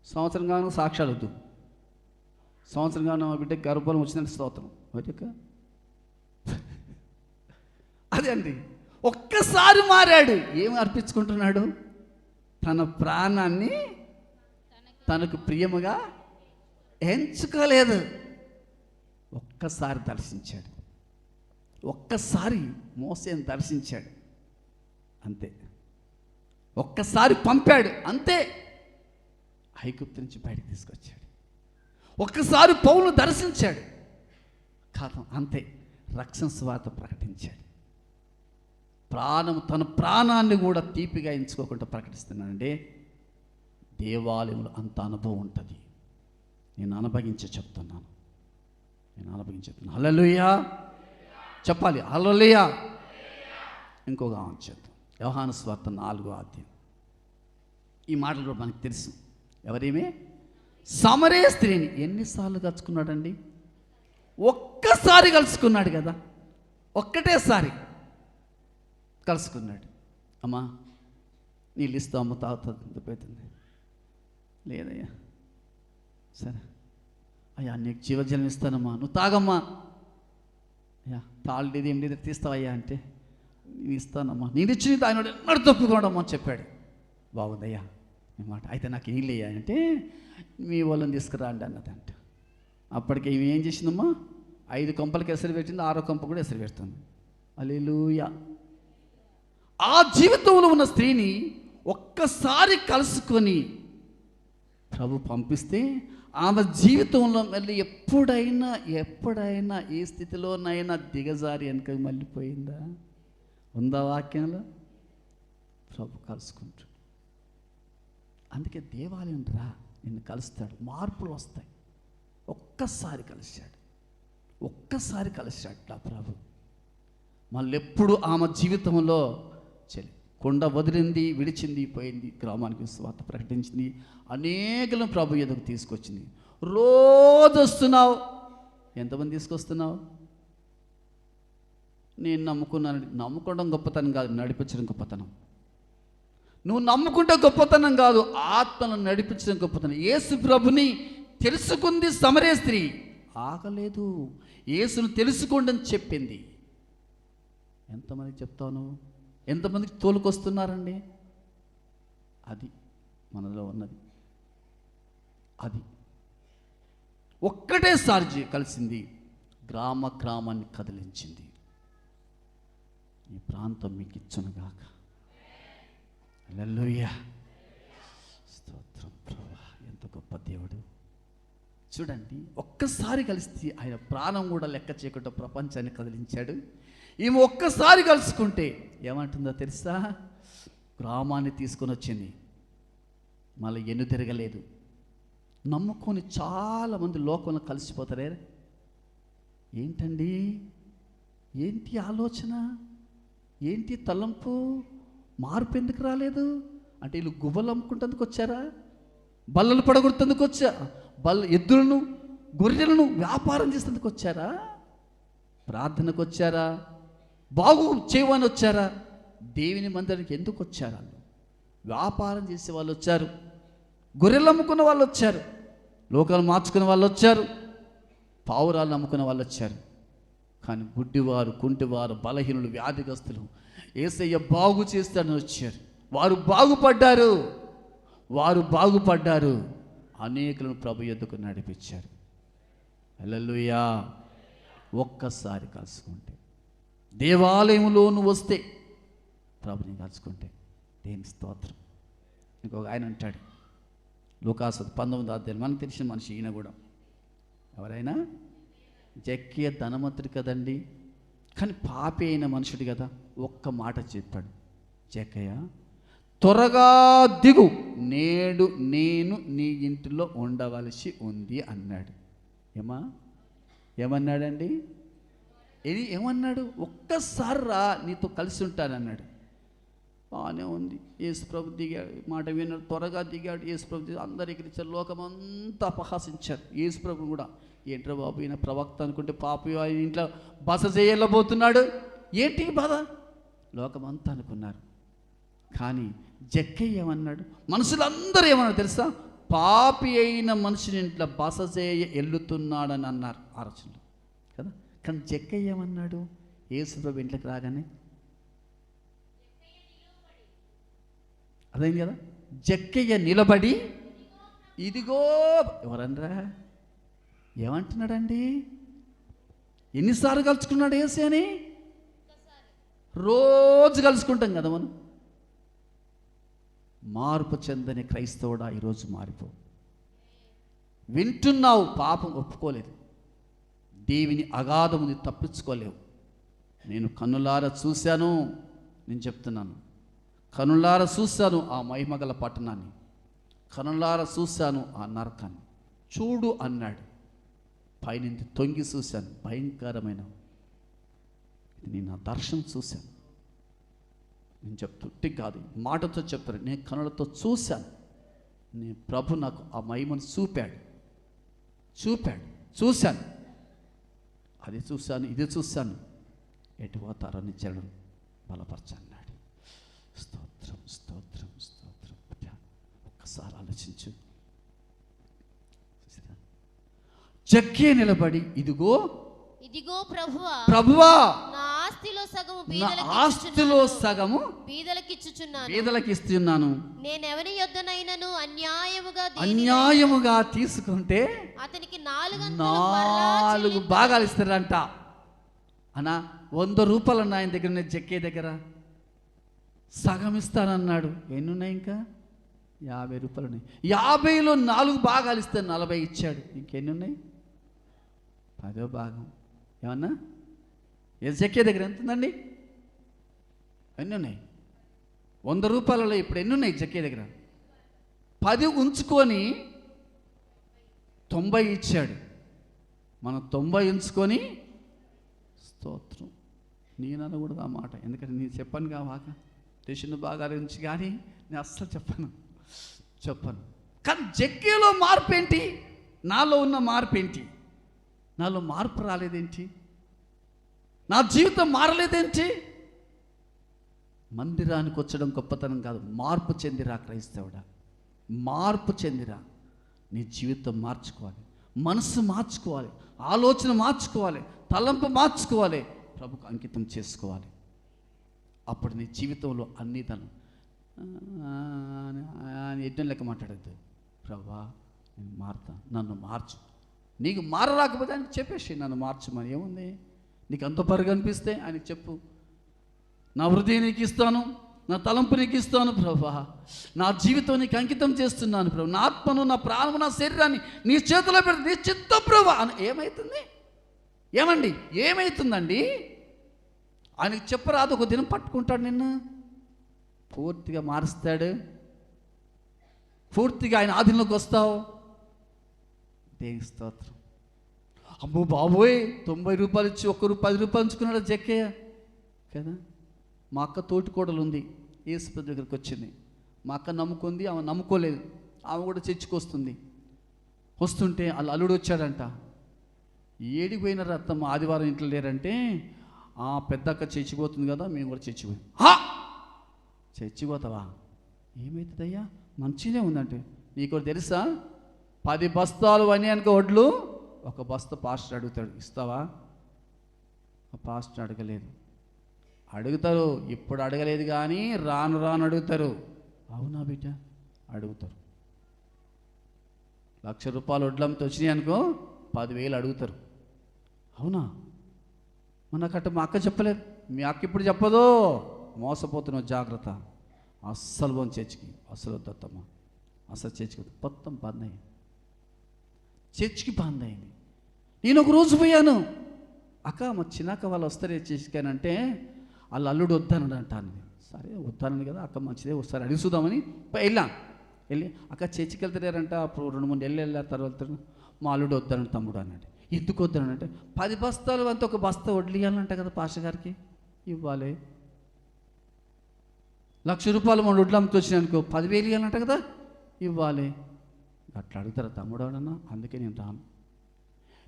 సంవత్సరం కాను సాక్ష్యాలు వద్దు, సంవత్సరం కాను బిడ్డకి గర్భఫలం వచ్చిందంటే స్తోత్రం. ఓకేక అదే అండి. ఒక్కసారి మారాడు, ఏమి అర్పించుకుంటున్నాడు? తన ప్రాణాన్ని తనకు ప్రియముగా ఎంచుకోలేదు. ఒక్కసారి దర్శించాడు, ఒక్కసారి మోసేని దర్శించాడు, అంతే. ఒక్కసారి పంపాడు, అంతే. ఐగుప్తు నుంచి బయటకు తీసుకొచ్చాడు. ఒక్కసారి పౌలును దర్శించాడు, కాదు అంతే. రక్షణ సువార్త ప్రకటించాడు. తన ప్రాణాన్ని కూడా తీపిగా ఎంచుకోకుండా ప్రకటిస్తున్నానండి. దేవాలయంలో అంత అనుభవం ఉంటుంది. నేను అనుభవించి చెప్తున్నాను. హల్లెలూయా చెప్పాలి, హల్లెలూయా. ఇంకొక చేద్దాం. యోహాను సువార్త 4వ అధ్యాయం. ఈ మాటలు కూడా మనకు తెలుసు. ఎవరేమే? సమరయ స్త్రీని ఎన్నిసార్లు కలుసుకున్నాడండి? ఒక్కసారి కలుసుకున్నాడు కదా, ఒక్కటేసారి కలుసుకున్నాడు. అమ్మా నీళ్ళు ఇస్తావు, అమ్మ తాగుతుంది, పోతుంది. లేదయ్యా, సరే అయ్యా నీకు జీవజలం ఇస్తానమ్మా, నువ్వు తాగమ్మా. అయ్యా తాళేది ఏం లేదు, తీస్తావయ్యా అంటే నేను ఇస్తానమ్మా. నేను ఇచ్చి ఆయన ఎన్నడూ తప్పుకోవడమ్మా అని చెప్పాడు. బాగుందయ్యా నీ మాట, అయితే నాకు ఏం లేయా అంటే మీ వాళ్ళని తీసుకురాండి అన్నదంట. అప్పటికి ఈమె ఏం చేసిందమ్మా? 5 కొంపలకి ఎసరు పెట్టింది, 6వ కొంప కూడా ఎసరు పెడుతుంది. హల్లెలూయా. ఆ జీవితంలో ఉన్న స్త్రీని ఒక్కసారి కలుసుకొని ప్రభు పంపిస్తే ఆమె జీవితంలో మళ్ళీ ఎప్పుడైనా ఏ స్థితిలోనైనా దిగజారి వెనక మళ్ళీపోయిందా? ఉందా వాక్యంలో? ప్రభు కలుసుకుంటాడు. అందుకే దేవాలయం రా, నిన్ను కలుస్తాడు, మార్పులు వస్తాయి. ఒక్కసారి కలిశాడు నా ప్రభు. మళ్ళీ ఎప్పుడు ఆమె జీవితంలో కొండ వదిలింది, విడిచింది, పోయింది, గ్రామానికి స్వార్థ ప్రకటించింది, అనేకులను ప్రభు ఎదుగు తీసుకొచ్చింది. రోజు వస్తున్నావు, ఎంతమంది తీసుకొస్తున్నావు? నేను నమ్ముకోవడం గొప్పతనం కాదు, నడిపించడం గొప్పతనం. నువ్వు నమ్ముకుంటే గొప్పతనం కాదు, ఆత్మను నడిపించడం గొప్పతనం. యేసు ప్రభుని తెలుసుకుంది సమరయ స్త్రీ, ఆగలేదు. యేసును తెలుసుకోండి అని చెప్పింది. ఎంతమందికి చెప్తాను? ఎంతమందికి తోలుకొస్తున్నారండి? అది మనలో ఉన్నది. అది ఒక్కటేసారి కలిసింది, గ్రామాన్ని కదిలించింది. ఈ ప్రాంతం మీకు ఇచ్చునుగాక. హల్లెలూయా, స్తోత్రం ప్రభువా. ఎంత గొప్ప దేవుడు చూడండి. ఒక్కసారి కలిసి ఆయన ప్రాణం కూడా లెక్క చేయకుండా ప్రపంచాన్ని కదిలించాడు. ఈమె ఒక్కసారి కలుసుకుంటే ఏమంటుందో తెలుసా? గ్రామాన్ని తీసుకొని వచ్చింది. మళ్ళీ ఎన్ను తిరగలేదు. నమ్ముకొని చాలామంది లోకంలో కలిసిపోతారే. ఏంటండి, ఏంటి ఆలోచన, ఏంటి తలంపు, మార్పు ఎందుకు రాలేదు అంటే వీళ్ళు గువ్వలు అమ్ముకుంటందుకు వచ్చారా? బల్లలు పడగొడుతందుకు వచ్చారా? ఎద్దులను గొర్రెలను వ్యాపారం చేసేందుకు వచ్చారా? ప్రార్థనకు వచ్చారా? బాగు చేయమని వచ్చారా? దేవుని మందిరానికి ఎందుకు వచ్చారు? వాళ్ళు వ్యాపారం చేసే వాళ్ళు వచ్చారు, గొర్రెలు అమ్ముకున్న వాళ్ళు వచ్చారు, లోకాలు మార్చుకున్న వాళ్ళు వచ్చారు, పావురాలు అమ్ముకున్న వాళ్ళు వచ్చారు. కానీ గుడ్డివారు, కుంటివారు, బలహీనులు, వ్యాధిగ్రస్తులు యేసయ్య బాగు చేస్తాడని వచ్చారు. వారు బాగుపడ్డారు. అనేకులను ప్రభు యొద్దకు నడిపించారు. హల్లెలూయా. ఒక్కసారి కలుసుకుంటే, దేవాలయంలో నువ్వు వస్తే ప్రభుని కలుసుకుంటే దేని స్తోత్రం. ఇంకొక ఆయన అంటాడు, లూకాసు 19వ అధ్యాయం, మనకు తెలిసిన మనిషి ఈయన కూడా. ఎవరైనా జక్కయ్య ధనవంతుడు కదండి, కానీ పాపి అయిన మనుషుడు కదా. ఒక్క మాట చెప్పాడు, జక్కయ్య త్వరగా దిగు, నేడు నేను నీ ఇంటిలో ఉండవలసి ఉంది అన్నాడు. ఏమన్నాడండి? ఏమన్నాడు? ఒక్కసారి రా, నీతో కలిసి ఉంటానన్నాడు. బాగానే ఉంది. యేసు ప్రభు దిగాడు, మాట విన్నాడు, త్వరగా దిగాడు. యేసు ప్రభు అందరు ఎగిరించారు, లోకమంతా అపహాసించారు. యేసు ప్రభు కూడా, ఏంట్రా బాబు ఈయన ప్రవక్త అనుకుంటే పాపి ఆయన ఇంట్లో బస చేయలేకపోతున్నాడు, ఏంటి బాధ, లోకమంతా అనుకున్నారు. కానీ జక్కయ్య ఏమన్నాడు? మనుషులందరూ ఏమన్నారు తెలుసా? పాపి అయిన మనుషుని ఇంట్లో బస చేయ ఎల్లుతున్నాడని అన్నారు ఆలోచనలో కదా. కానీ జక్కయ్య ఏమన్నాడు? యేసు ప్రభు ఇంట్లోకి రాగానే అదేంటి కదా, జక్కయ్య నిలబడి ఇదిగో, ఎవరనరా, ఏమంటున్నాడండి? ఎన్నిసార్లు కలుసుకున్నాడు యేసు అని? రోజు కలుసుకుంటాం కదా మనం. మార్పు చెందని క్రైస్తవుడా ఈరోజు మారిపో. వింటున్నావు, పాపం ఒప్పుకోలేదు, దేవుని అగాధముని తప్పించుకోలేవు. నేను కన్నులారా చూశాను, నేను చెప్తున్నాను, కనులారా చూశాను ఆ మహిమగల పట్టణాన్ని, కనులారా చూశాను ఆ నరకాన్ని. చూడు అన్నాడు, పైనుండి తొంగి చూశాను, భయంకరమైన ఇది నేను నా దర్శనం చూశాను. నేను చెప్తుంటే కాదు, మాటతో చెప్తాను, నేను కనులతో చూశాను. నేను ప్రభు నాకు ఆ మహిమను చూశాను, అది చూశాను, ఇది చూశాను, ఎటు పోతారని జనం బలపరచన్నాడు. స్తోత్రం, స్తోత్రం, స్తోత్రం. ఒక్కసారి ఆలోచించు. జక్కయ్య నిలబడి ఇదిగో ప్రభువా, నా ఆస్తిలో సగము బీదలకి ఇస్తున్నాను. నేనెవని యొద్దనైనను అన్యాయముగా తీసుకుంటే అతనికి 4 భాగాలు ఇస్తారంట. అన్నా 100 రూపాయలు ఉన్నాయి ఆయన దగ్గర, జక్కయ్య దగ్గర. సగం ఇస్తానన్నాడు. ఎన్ని ఉన్నాయి? ఇంకా 50 రూపాయలు ఉన్నాయి. 50లో 4 భాగాలు ఇస్తే 40 ఇచ్చాడు. ఇంకెన్ని ఉన్నాయి? 10వ భాగం. ఏమన్నా జక్కయ్య దగ్గర ఎంత ఉందండి? ఎన్ని ఉన్నాయి? 100 రూపాయలలో ఇప్పుడు ఎన్ని ఉన్నాయి జక్కయ్య దగ్గర? 10 ఉంచుకొని 90 ఇచ్చాడు. మనం 90 ఉంచుకొని, స్తోత్రం. నేను అనకూడదు ఆ మాట, ఎందుకంటే నేను చెప్పాను కావాక దేశం భాగాల నుంచి, కానీ నేను అస్సలు చెప్పను. కానీ జక్కయ్యలో మార్పు ఏంటి? నాలో ఉన్న మార్పు ఏంటి? నాలో మార్పు రాలేదేంటి? నా జీవితం మారలేదేంటి? మందిరానికి వచ్చడం గొప్పతనం కాదు, మార్పు చెందిరా క్రైస్తవుడా, మార్పు చెందిరా. నీ జీవితం మార్చుకోవాలి, మనసు మార్చుకోవాలి, ఆలోచన మార్చుకోవాలి, తలంపు మార్చుకోవాలి, ప్రభుకు అంకితం చేసుకోవాలి. అప్పుడు నీ జీవితంలో అన్ని యజ్ఞం లెక్క మాట్లాడద్దు. ప్రభువా నేను మారుతా, నన్ను మార్చు. నీకు మారరాకపోతే ఆయనకు చెప్పేసి నన్ను మార్చమని. ఏముంది? నీకు అంత పరుగు అనిపిస్తే ఆయనకు చెప్పు, నా హృదయం నీకు ఇస్తాను, నా తలంపు నీకు ఇస్తాను ప్రభువా, నా జీవితం నీకు అంకితం చేస్తున్నాను ప్రభు, నా ఆత్మను, నా ప్రాణము, నా శరీరాన్ని నీ చేతిలో పెడితే నీ చిత్తం ప్రభువా అని. ఏమవుతుంది? ఏమండి ఏమవుతుందండి? ఆయనకు చెప్పరాదు, ఒక దినం పట్టుకుంటాడు, నిన్ను పూర్తిగా మారుస్తాడు. పూర్తిగా ఆయన ఆధీనంలోకి వస్తావు. దేవుని స్తోత్రం. అమ్మో బాబోయ్, 90 రూపాయలు ఇచ్చి 1 రూపాయి 10 రూపాయలు ఉంచుకున్నాడు జక్కయ్య కదా. మా అక్క తోటికోడలు ఉంది, యేసుప్రభు దగ్గరికి వచ్చింది. మా అక్క నమ్ముకుంది, ఆమె నమ్ముకోలేదు. ఆమె కూడా చర్చికి వస్తుంది. వస్తుంటే వాళ్ళ అల్లుడు వచ్చాడంట. ఏడికి పోయినారు అత్తమ్మ, ఆదివారం ఇంట్లో లేరంటే, పెద్దక్క చర్చిపోతుంది కదా, మేము కూడా చర్చిపోయాం. చర్చిపోతావా? ఏమవుతుందయ్యా, మంచిగా ఉందంటే. నీకు తెలుసా, 10 బస్తాలు అన్నీ వడ్లు, 1 బస్తా పాస్టర్ అడుగుతాడు, ఇస్తావా? పాస్టర్ అడగలేదు. అడుగుతారు, ఇప్పుడు అడగలేదు కానీ రాను రాను అడుగుతారు. అవునా బిడ్డ? అడుగుతారు. 1,00,000 రూపాయలు వడ్లంతో వచ్చినాయి అనుకో, 10,000 అడుగుతారు. అవునా? మనకట్ట మా అక్క చెప్పలేదు. మీ అక్క ఇప్పుడు చెప్పదు, మోసపోతున్నావు, జాగ్రత్త. అస్సలు పోను చర్చికి, అస్సలు వద్దత్తమ్మ, అసలు చర్చికి మొత్తం బంద్ అయింది. చర్చికి బంద్ అయింది. నేను ఒక రోజు పోయాను. అక్క మా చిన్నక్క వాళ్ళు వస్తారే చర్చికానంటే, వాళ్ళ అల్లుడు వద్దనడు అంటాను. సరే వద్దాను కదా, అక్క మంచిదే, వస్తారు అడిగి చూద్దామని వెళ్ళి అక్క చర్చికి వెళ్తారంట. అప్పుడు 2-3 నెలలు వెళ్ళారు. తర్వాత మా అల్లుడు వద్దనండి తమ్ముడు అన్నాడు. ఎందుకు వద్దనంటే, 10 బస్తాలు అంత 1 బస్తా వడ్లు ఇవ్వాలంట కదా పాస్టర్ గారికి, ఇవ్వాలి. 1,00,000 రూపాయలు మన వడ్లు అమ్ముకు వచ్చినానుకో, 10,000 ఇవ్వాలంట కదా, ఇవ్వాలి. అట్లా అడుగుతారా తమ్ముడు అన్నా? అందుకే నేను రాను.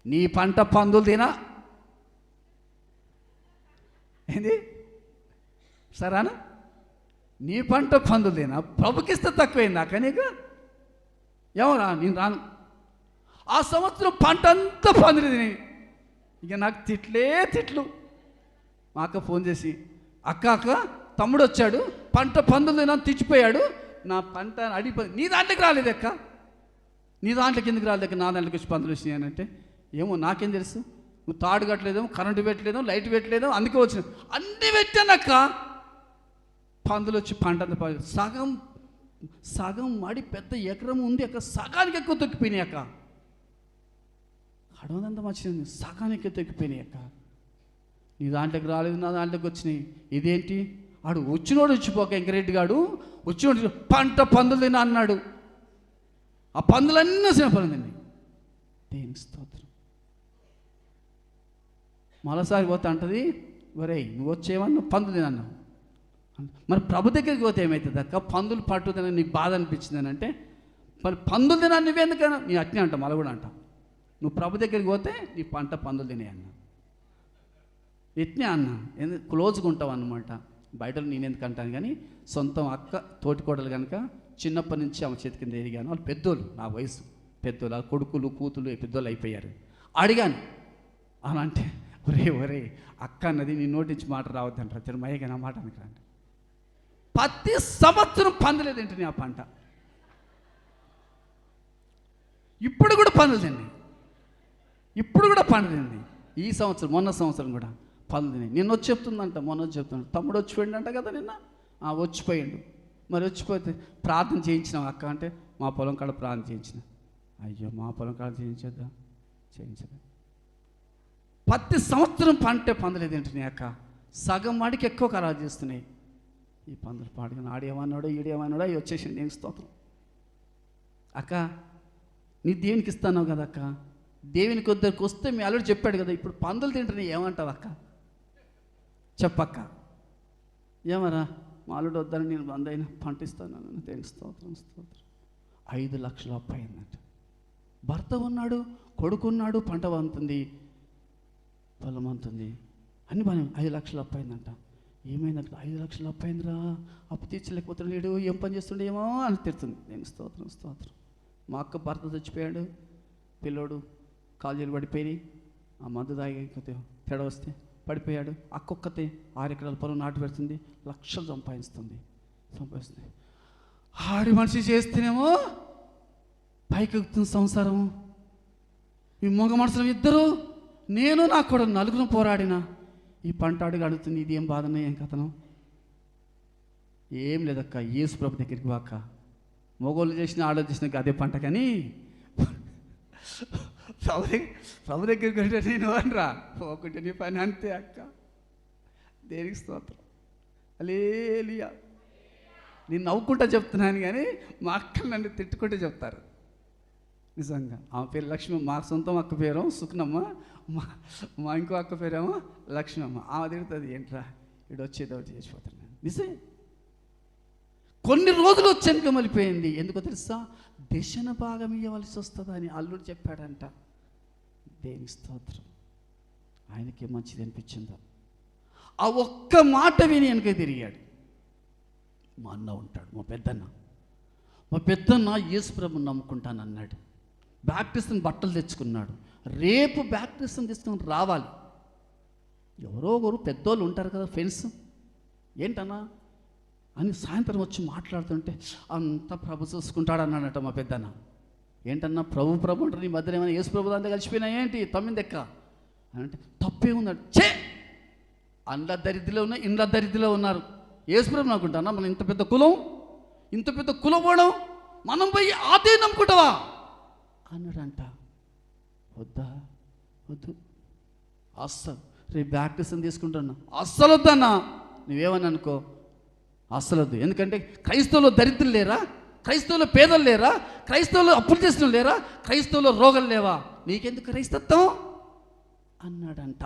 నీ పంట పందులు తినా ఏంది సరేనా? నీ పంట పందులు తినా, ప్రభుకిస్తే తక్కువైంది నాక నీకు? ఏమరా, నేను రాను. ఆ సంవత్సరం పంట అంతా పందులు తిని, ఇక నాకు తిట్లు. మా అక్క ఫోన్ చేసి, అక్క తమ్ముడు వచ్చాడు, పంట పందులు తినా తెచ్చిపోయాడు, నా పంట అడిగిపోయింది. నీ దాంట్లోకి రాలేదక్క, నీ దాంట్లోకి ఎందుకు రాలేదక్క, నా దాంట్లోకి వచ్చి పందులు వచ్చినాయి అని అంటే, ఏమో నాకేం తెలుసు, నువ్వు తాడు కట్టలేదేమో, కరెంటు పెట్టలేదేమో, లైట్ పెట్టలేదేమో, అందుకే వచ్చిన. అన్నీ పెట్టానక్క, పందులు వచ్చి పంట సగం మాడి పెద్ద ఎకరం ఉంది అక్క, సగానికి ఎక్కువ తొక్కిపోయినాయి అక్క. అడవదంతా మంచిది, సగానికి తొక్కిపోయినాయి అక్క. నీ దాంట్లోకి రాలేదు, నా దాంట్లోకి వచ్చినాయి. ఇదేంటి? ఆడు వచ్చినోడు వచ్చిపోక వెంకరెడ్డి గాడు వచ్చినోడు పంట పందులు తిన్నా అన్నాడు. ఆ పందులన్నీ సినపడిందండి. దేనికి స్తోత్రం. మరోసారి పోతే అంటది, ఒరే నువ్వు వచ్చేవన్నా పందులు తినన్నావు. మరి ప్రభు దగ్గరికి పోతే ఏమవుతుంది అక్క, పందులు పట్టుదని నీకు బాధ అనిపించింది అని అంటే, మరి పందులు తినా నువ్వెందుకన్నా? నీ అట్నే అంట, మళ్ళీ కూడా అంట, నువ్వు ప్రభు దగ్గరికి పోతే నీ పంట పందులు తినే అన్న. ఎట్నే అన్న, ఎందుకు క్లోజ్గా ఉంటావు అన్నమాట. బయటలో నేనెందుకు అంటాను కానీ, సొంతం అక్క తోటికోడలు కనుక చిన్నప్పటి నుంచి ఆమె చేతి కింద ఎదిగాను. వాళ్ళు పెద్దోళ్ళు, నా వయసు పెద్దోళ్ళు, ఆ కొడుకులు కూతులు పెద్దోళ్ళు అయిపోయారు. అడిగాను అని అంటే, ఒరే అక్క అన్నది నీ నోటించి మాట రావద్దంటారు. తిరుమయ్యగా నా మాట అనుకురండి. ప్రతి సంవత్సరం పందులేదేంటి ఆ పంట. ఇప్పుడు కూడా పందులు తిండి, ఇప్పుడు కూడా పండుగ తిండి. ఈ సంవత్సరం, మొన్న సంవత్సరం కూడా పందులు తిని. నిన్న వచ్చి చెప్తుందంట, మొన్న వచ్చి చెప్తున్నాడు, తమ్ముడు వచ్చిపోయిందంట కదా నిన్న. వచ్చిపోయిండు. మరి వచ్చిపోతే ప్రార్థన చేయించినాం అక్క అంటే, మా పొలం కాడ ప్రార్థన చేయించిన. అయ్యో మా పొలం కాడ చేయించద్దా? చేయించదా? ప్రతి సంవత్సరం పంటే పందులు తింటున్నాయి అక్క. సగం వాడికి ఎక్కువ ఖరాబు చేస్తున్నాయి ఈ పందులు. పాడుగా ఆడేమన్నాడో ఈడేమన్నాడో అవి వచ్చేసింది. నేను స్తోత్రం. అక్క నీ దేవునికి ఇస్తాను కదా అక్క, దేవునికి వద్దరికి వస్తే మీ అల్లుడు చెప్పాడు కదా, ఇప్పుడు పందులు తింటున్నాయి ఏమంటావు అక్క? చెప్పక్క. ఏమరా మా అల్లుడు వద్దని నేను బందైనా పంట ఇస్తాను. దేవునికి స్తోత్రం. 5 లక్షల అప్పు అయిందంట. భర్త ఉన్నాడు, కొడుకున్నాడు, పంట వంతుంది, పొలం అంతుంది, అన్ని బాగా. 5 లక్షల అప్పు అయిందంట. ఏమైందంట? 5 లక్షల అప్పు అయిందిరా, అప్పు తీర్చలేకపోతున్నాడు, ఏం పని చేస్తుండే ఏమో అని తిడుతుంది. నేను స్తోత్రం. మా అక్క భర్త చచ్చిపోయాడు, పిల్లోడు కాలేజీలు పడిపోయి, ఆ మందు తాగి తేడ వస్తే పడిపోయాడు. అక్కొక్కతే 6 ఎకరాల పొలం నాటు పెడుతుంది, లక్షలు సంపాదిస్తుంది. ఆడి మనిషి చేస్తేనేమో పైకి ఎక్కుతుంది సంసారం. ఈ మగ మనుషులు ఇద్దరు, నేను నా కూడా 4 పోరాడినా. ఈ పంట అడుగు అడుగుతుంది, ఇది ఏం బాధనే, ఏం కథనం? ఏం లేదక్క, యేసు ప్రభు దగ్గరికి వాక్క. మొగోళ్ళు చేసిన ఆడోళ్ళు చేసిన అదే పంట. కానీ ప్రభు దగ్గరికి వెళ్ళి నేను అనరా, ఒకటి నీ పని అంతే అక్క. దేనికి స్తోత్రం. హల్లెలూయా. నేను నవ్వుకుంటా చెప్తున్నాను కానీ మా అక్క నన్ను తిట్టుకుంటూ చెప్తారు. నిజంగా ఆమె పేరు లక్ష్మి, మా సొంతం అక్క పేరు సుఖనమ్మ, మా ఇంకో అక్క పేరేమో లక్ష్మమ్మ. ఆమె తిడుతుంది, ఏంట్రా ఇటు వచ్చేది ఒకటి చేసిపోతున్నాను. నిజమే, కొన్ని రోజులు వచ్చానుక మళ్ళీపోయింది. ఎందుకో తెలుసా, దశన భాగం ఇవ్వవలసి వస్తుందని అల్లుడు చెప్పాడంట. దేని స్తోత్రం, ఆయనకే మంచిది అనిపించిందో. ఆ ఒక్క మాట విని వెనక తిరిగాడు. మా అన్న ఉంటాడు, మా పెద్దన్న యేసుప్రభుని నమ్ముకుంటానన్నాడు. బ్యాప్టిస్ట్ని బట్టలు తెచ్చుకున్నాడు. రేపు బ్యాప్టిస్ట్ని తీసుకుని రావాలి. ఎవరో ఒకరు పెద్దోళ్ళు ఉంటారు కదా ఫ్రెండ్స్, ఏంటన్నా అని సాయంత్రం వచ్చి మాట్లాడుతుంటే అంతా ప్రభు చూసుకుంటాడు అన్నాడట మా పెద్దన్న. ఏంటన్నా ప్రభు అంటారు, నీ మధ్యన ఏమైనా యేసు ప్రభు అంతా కలిసిపోయినా ఏంటి తమ్మిందెక్క అని అంటే తప్పే ఉందండి. చే అండ్ల దరిద్రలో ఉన్నాయి, ఇండ్ల దరిద్రలో ఉన్నారు. యేసు ప్రభు అనుకుంటానా మనం ఇంత పెద్ద కులం, ఇంత పెద్ద కులపోవడం, మనం పోయి అదే నమ్ముకుంటావా అన్నాడంట. వద్దా, వద్దు అస్సలు, రేపు బ్యాప్టిజం తీసుకుంటున్నా, అస్సలు వద్దన్నా. నువ్వేమని అనుకో, అస్సలు వద్దు. ఎందుకంటే క్రైస్తవులు దరిద్రులు లేరా, క్రైస్తవులు పేదలు లేరా, క్రైస్తవులు అప్పులు చేసిన లేరా, క్రైస్తవులు రోగాలు లేవా, నీకెందుకు క్రైస్తత్వం అన్నాడంట.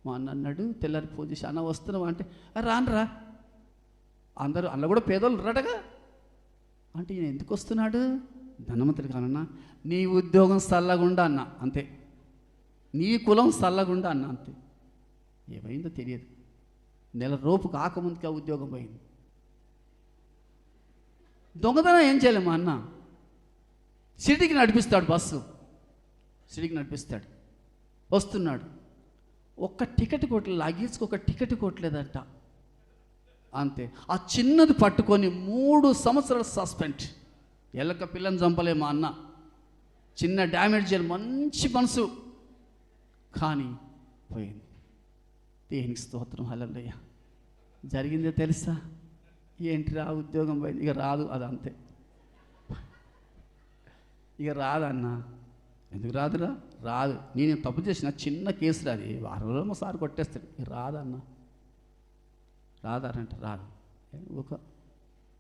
మా అన్న అన్నాడు, తెల్లారి ఫోన్ చేసి, అన్న వస్తున్నావా అంటే, రానరా, అందరూ అన్న కూడా పేదోళ్ళు రాటగా అంటే, ఈయన ఎందుకు వస్తున్నాడు, ధనవంతుడు కానన్నా, నీ ఉద్యోగం చల్లగుండా అన్న అంతే, నీ కులం చల్లగుండా అన్న అంతే. ఏమైందో తెలియదు, నెల రోపు కాకముందుకి ఆ ఉద్యోగం పోయింది. దొంగతనం ఏం చేయలేము. మా అన్న సిటీకి నడిపిస్తాడు, బస్సు సిటీకి నడిపిస్తాడు, వస్తున్నాడు. ఒక్క టికెట్ కొట్టలేదు, లగేజ్కి ఒక టికెట్ కొట్టలేదంట అంతే. ఆ చిన్నది పట్టుకొని 3 సంవత్సరాలు సస్పెండ్. ఎల్లక పిల్లని చంపలే మా అన్న, చిన్న డ్యామేజ్ చేయాలి, మంచి మనసు, కానీ పోయింది. దేనికి స్తోత్రం, హల్లెలూయా. జరిగిందే తెలుసా, ఏంటిరా ఉద్యోగం పోయింది, ఇక రాదు, అది అంతే, ఇక రాదన్నా. ఎందుకు రాదురా, రాదు, నేను తప్పు చేసిన చిన్న కేసులు, అది వారంలో సార్ కొట్టేస్తాడు, ఇక రాదన్నా, రాదారంట, రాదు. ఒక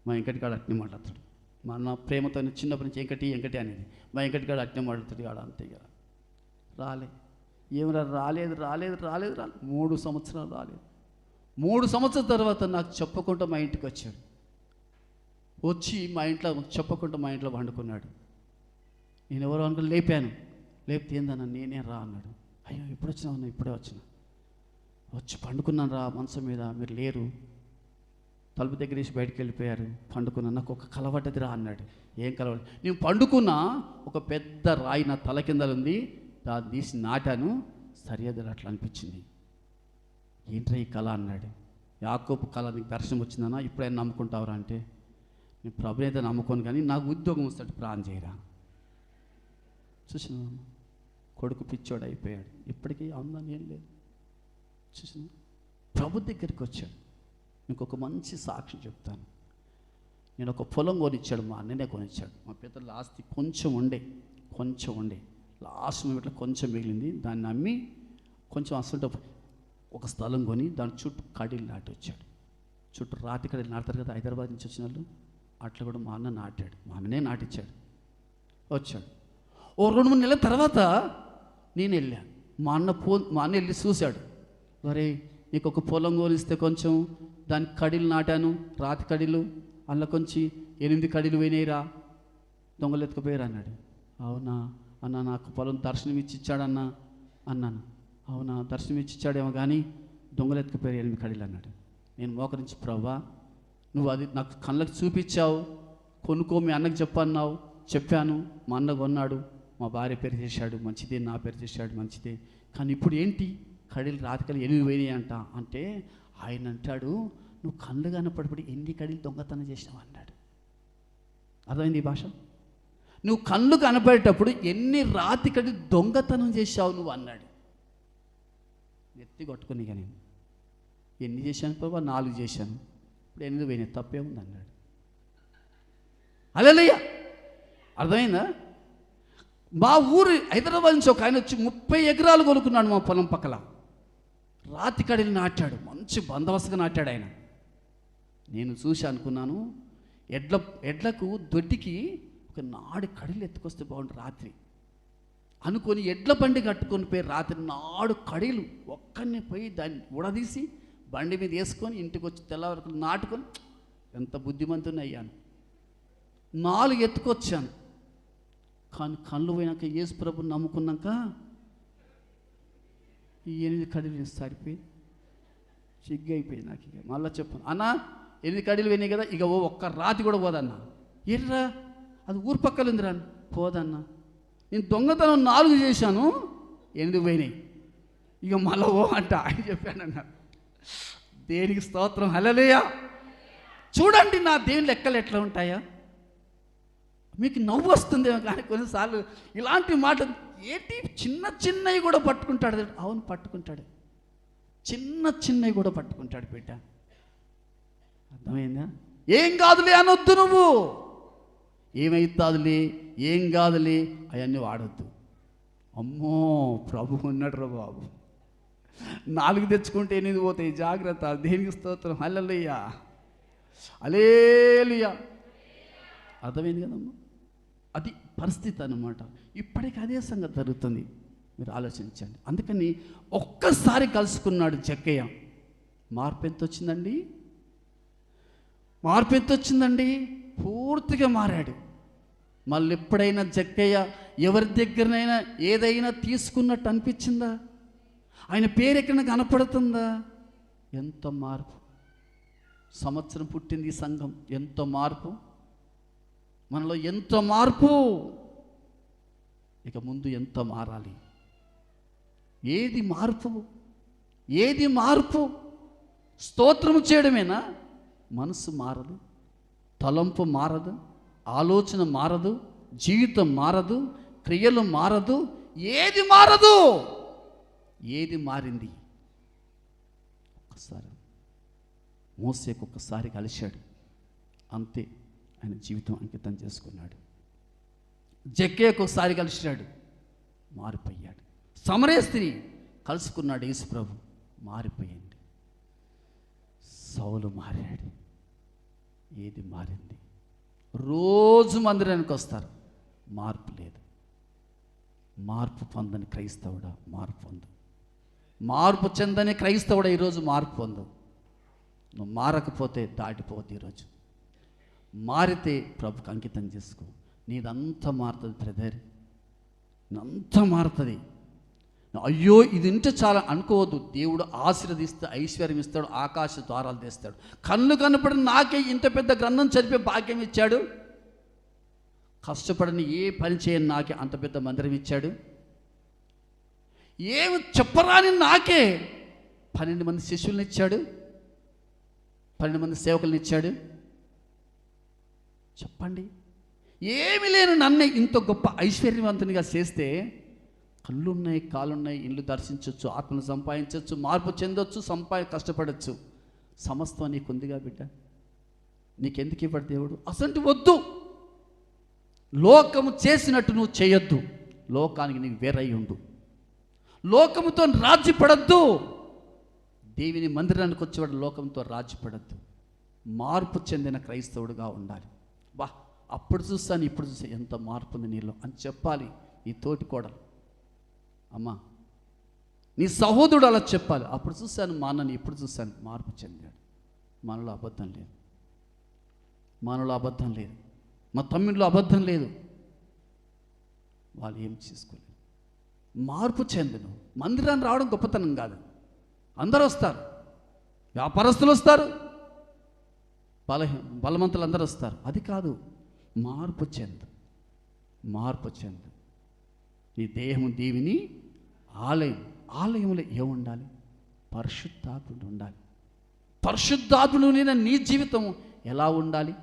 మా వెంకటిగాడు అట్నే మాట్లాడతాడు. మా అన్న ప్రేమతో చిన్నప్పటి నుంచి వెంకటి అనేది, మా వెంకటిగాడు అట్నే మాట్లాడుతాడు, కాడ అంతే. ఇక రాలే, ఏమరా రాలేదు 3 సంవత్సరాలు రాలేదు. 3 సంవత్సరాల తర్వాత నాకు చెప్పకుండా మా ఇంటికి వచ్చాడు. వచ్చి మా ఇంట్లో చెప్పకుండా మా ఇంట్లో వండుకున్నాడు. నేను ఎవరో అనుకో లేపాను, లేపితే ఏందన్నా నేనే రా అన్నాడు. అయ్యో ఎప్పుడు వచ్చినా అన్న, ఇప్పుడే వచ్చిన, వచ్చి పండుకున్నాను రా మనసు మీద, మీరు లేరు, తలుపు దగ్గర వేసి బయటికి వెళ్ళిపోయారు, పండుకున్నా, నాకు ఒక కలవడ్డది రా అన్నాడు. ఏం కలవడ్డ, నేను పండుకున్నా, ఒక పెద్ద రాయి నా తల కింద ఉంది, దాన్ని తీసి నాటాను, సరిహద్దులు అట్లా అనిపించింది. ఏంట్రా ఈ కళ అన్నాడు. యాకోబు కళ నీకు దర్శనం వచ్చిందన్నా, ఇప్పుడైనా నమ్ముకుంటావురా అంటే, నేను ప్రభునైతే నమ్ముకోను కానీ నాకు ఉద్యోగం వస్తాడు ప్రాణం చేయరా. చూసిన కొడుకు పిచ్చోడు అయిపోయాడు, ఇప్పటికీ ఆనందం ఏం లేదు. చూసిన ప్రభు దగ్గరికి వచ్చాడు. ఇంకొక మంచి సాక్షి చెప్తాను. నేను ఒక పొలం కొనిచ్చాడు, మా అన్ననే కొనిచ్చాడు. మా పితరుల ఆస్తి కొంచెం ఉండే లాస్ట్ మూమెంట్లో కొంచెం మిగిలింది, దాన్ని అమ్మి కొంచెం అసలు ఒక స్థలం కొని దాని చుట్టూ కడీలు నాటి వచ్చాడు. చుట్టూ రాతి కడీలు నాటుతారు కదా హైదరాబాద్ నుంచి వచ్చిన వాళ్ళు, అట్లా కూడా మా అన్న నాటాడు, మా అన్ననే నాటిచ్చాడు. వచ్చాడు ఓ 2-3 నెలల తర్వాత నేను వెళ్ళాను. మా అన్న వెళ్ళి చూశాడు. మరి నీకు ఒక పొలం కొనిస్తే కొంచెం దానికి కడీలు నాటాను, రాతి కడీలు, అందులో కొంచెం 8 కడీలు పోయినాయిరా, దొంగలు ఎత్తుకుపోయారు అన్నాడు. అవునా అన్న, నాకు పొలం దర్శనం ఇచ్చిచ్చాడన్నా అన్నాను. అవునా దర్శనం ఇచ్చిచ్చాడేమో కానీ దొంగలు ఎత్తుకుపోయారు 8 కడీలు అన్నాడు. నేను మోకరించి, ప్రభా నువ్వు అది నాకు కళ్ళకి చూపించావు, కొనుక్కో మీ అన్నకి చెప్పన్నావు, చెప్పాను, మా అన్న కొన్నాడు, మా భార్య పేరు చేశాడు మంచిదే, నా పేరు చేశాడు మంచిదే, కానీ ఇప్పుడు ఏంటి కడీలు రాతికలు 8 పోయినాయి అంట అంటే, ఆయన అంటాడు, నువ్వు కళ్ళు కనపడిపడి ఎన్ని కడీలు దొంగతనం చేసినావు అన్నాడు. అర్థమైంది ఈ భాష? నువ్వు కళ్ళు కనపడేటప్పుడు ఎన్ని రాతి కడీలు దొంగతనం చేశావు నువ్వు అన్నాడు. ఎత్తి కొట్టుకుని కానీ ఎన్ని చేశాను ప్రభా, 4 చేశాను, ఇప్పుడు 8 పోయినాయి, తప్పే ఉంది అన్నాడు. హల్లెలూయా. అర్థమైందా? మా ఊరు హైదరాబాద్ నుంచి ఒక ఆయన వచ్చి 30 ఎకరాలు కొనుక్కున్నాడు మా పొలం పక్కల, రాతి కడీలు నాటాడు, మంచి బందోబస్తుగా నాటాడు ఆయన. నేను చూసి అనుకున్నాను, ఎడ్లకు దొడ్డికి ఒక నాడు కడీలు ఎత్తుకొస్తే బాగుంటుంది రాత్రి అనుకొని ఎడ్ల బండి కట్టుకొని పోయి రాత్రి నాడు కడీలు ఒక్కడిని పోయి దాన్ని ఉడదీసి బండి మీద వేసుకొని ఇంటికి వచ్చి తెల్లవరకు నాటుకొని ఎంత బుద్ధిమంతుని అయ్యాను. 4 ఎత్తుకొచ్చాను. కానీ కళ్ళు పోయినాక యేసు ప్రభుని నమ్ముకున్నాక ఈ 8 కడీలు సరిపోయి సిగ్గు అయిపోయింది నాకు. ఇక మళ్ళీ చెప్పాను, అన్న 8 కడీలు పోయినాయి కదా, ఇక ఒక్క రాతి కూడా పోదన్నా. ఎర్రా అది ఊరు పక్కల ఉందిరా, పోదన్నా. నేను దొంగతనం 4 చేశాను, 8 పోయినాయి, ఇక మళ్ళీ అంట ఆయన చెప్పానన్న. దేనికి స్తోత్రం, హల్లెలూయా. చూడండి నా దేవుని లెక్కలు ఎట్లా ఉంటాయా. మీకు నవ్వు వస్తుందేమో కానీ కొన్నిసార్లు ఇలాంటి మాట ఏంటి, చిన్నవి కూడా పట్టుకుంటాడు. అవును పట్టుకుంటాడు, చిన్నవి కూడా పట్టుకుంటాడు బిడ్డ. అర్థమైందా? ఏం కాదులే అనొద్దు నువ్వు, ఏమైతాదులే, ఏం కాదులే అవన్నీ వాడొద్దు. అమ్మో ప్రభు ఉన్నాడు రా బాబు, 4 తెచ్చుకుంటే 8 పోతాయి, జాగ్రత్త. దేనికి స్తోత్రం, హల్లెలూయా, హల్లెలూయా. అర్థమైంది కదమ్మా, అది పరిస్థితి అన్నమాట. ఇప్పటికీ అదే సంగతి జరుగుతుంది, మీరు ఆలోచించండి. అందుకని ఒక్కసారి కలుసుకున్నాడు జక్కయ్య. మార్పు ఎంత వచ్చిందండి, మార్పు ఎంత వచ్చిందండి, పూర్తిగా మారాడు. మళ్ళీ ఎప్పుడైనా జక్కయ్య ఎవరి దగ్గరనైనా ఏదైనా తీసుకున్నట్టు అనిపించిందా? ఆయన పేరు ఎక్కడ కనపడుతుందా? ఎంత మార్పు, సంవత్సరం పుట్టింది ఈ సంఘం, ఎంత మార్పు, మనలో ఎంత మార్పు, ఇక ముందు ఎంత మారాలి. ఏది మార్పు, ఏది మార్పు? స్తోత్రము చేయడమేనా? మనసు మారదు, తలంపు మారదు, ఆలోచన మారదు, జీవితం మారదు, క్రియలు మారదు, ఏది మారదు. ఏది మారింది? ఒక్కసారి మోసేకు ఒక్కసారి కలిశాడు, అంతే, ఆయన జీవితం అంకితం చేసుకున్నాడు. జక్కయ్యకు ఒకసారి కలిశాడు, మారిపోయాడు. సమరయ స్త్రీ కలుసుకున్నాడు యేసు ప్రభు, మారిపోయింది. సౌలు మారాడు. ఏది మారింది? రోజు మందిరానికి వస్తారు, మార్పు లేదు. మార్పు పొందని క్రైస్తవుడా మార్పు పొందు, మార్పు చెందని క్రైస్తవుడా ఈరోజు మార్పు పొందు. నువ్వు మారకపోతే దాటిపోవద్దు. ఈరోజు మారితే ప్రభుకి అంకితం చేసుకో, నీదంతా మారుతుంది బ్రదర్, అంతా మారుతుంది. అయ్యో ఇది ఇంటే చాలా అనుకోవద్దు. దేవుడు ఆశీర్వదిస్తే ఐశ్వర్యం ఇస్తాడు, ఆకాశ ద్వారాలు తెస్తాడు. కళ్ళు కనపడిన నాకే ఇంత పెద్ద గ్రంథం చదివే భాగ్యం ఇచ్చాడు, కష్టపడని ఏ పని చేయని నాకే అంత పెద్ద మందిరం ఇచ్చాడు, ఏమి చెప్పరాని నాకే 12 మంది శిష్యుల్ని ఇచ్చాడు, 12 మంది సేవకుల్ని ఇచ్చాడు. చెప్పండి, ఏమి లేని నన్ను ఇంత గొప్ప ఐశ్వర్యవంతునిగా చేస్తే, కళ్ళున్నాయి, కాళ్ళున్నాయి, ఇల్లు దర్శించవచ్చు, ఆత్మను సంపాదించవచ్చు, మార్పు చెందొచ్చు, కష్టపడవచ్చు, సమస్తం నీకుందిగా బిడ్డ. నీకెందుకు ఇవ్వడు దేవుడు? అసలు వద్దు, లోకము చేసినట్టు నువ్వు చేయొద్దు, లోకానికి నీకు వేరై ఉండు, లోకముతో రాజ్యపడద్దు. దేవుని మందిరానికి వచ్చేవాడు లోకంతో రాజ్యపడద్దు, మార్పు చెందిన క్రైస్తవుడుగా ఉండాలి. బా అప్పుడు చూస్తాను ఇప్పుడు చూస్తాను ఎంత మార్పు ఉంది నీలో అని చెప్పాలి. ఈ తోటి కోడలు, అమ్మా నీ సహోదరుడు అలా చెప్పాలి. అప్పుడు చూశాను మా అన్నని, ఇప్పుడు చూశాను మార్పు చెందాడు. మనలో అబద్ధం లేదు, మనలో అబద్ధం లేదు, మా తమ్ముళ్ళు అబద్ధం లేదు, వాళ్ళు ఏం చేసుకోలేదు. మార్పు చెందును. మందిరాన్ని రావడం గొప్పతనం కాదు, అందరూ వస్తారు, వ్యాపారస్తులు వస్తారు, బలవంతులు అందరూ వస్తారు, అది కాదు. మార్పు చెందు, మార్పు చెందు. నీ దేహం దేవుని ఆలయం, ఆలయంలో ఏముండాలి? పరిశుద్ధాత్ముడు ఉండాలి. పరిశుద్ధాత్ముడు నీ జీవితం ఎలా ఉండాలి?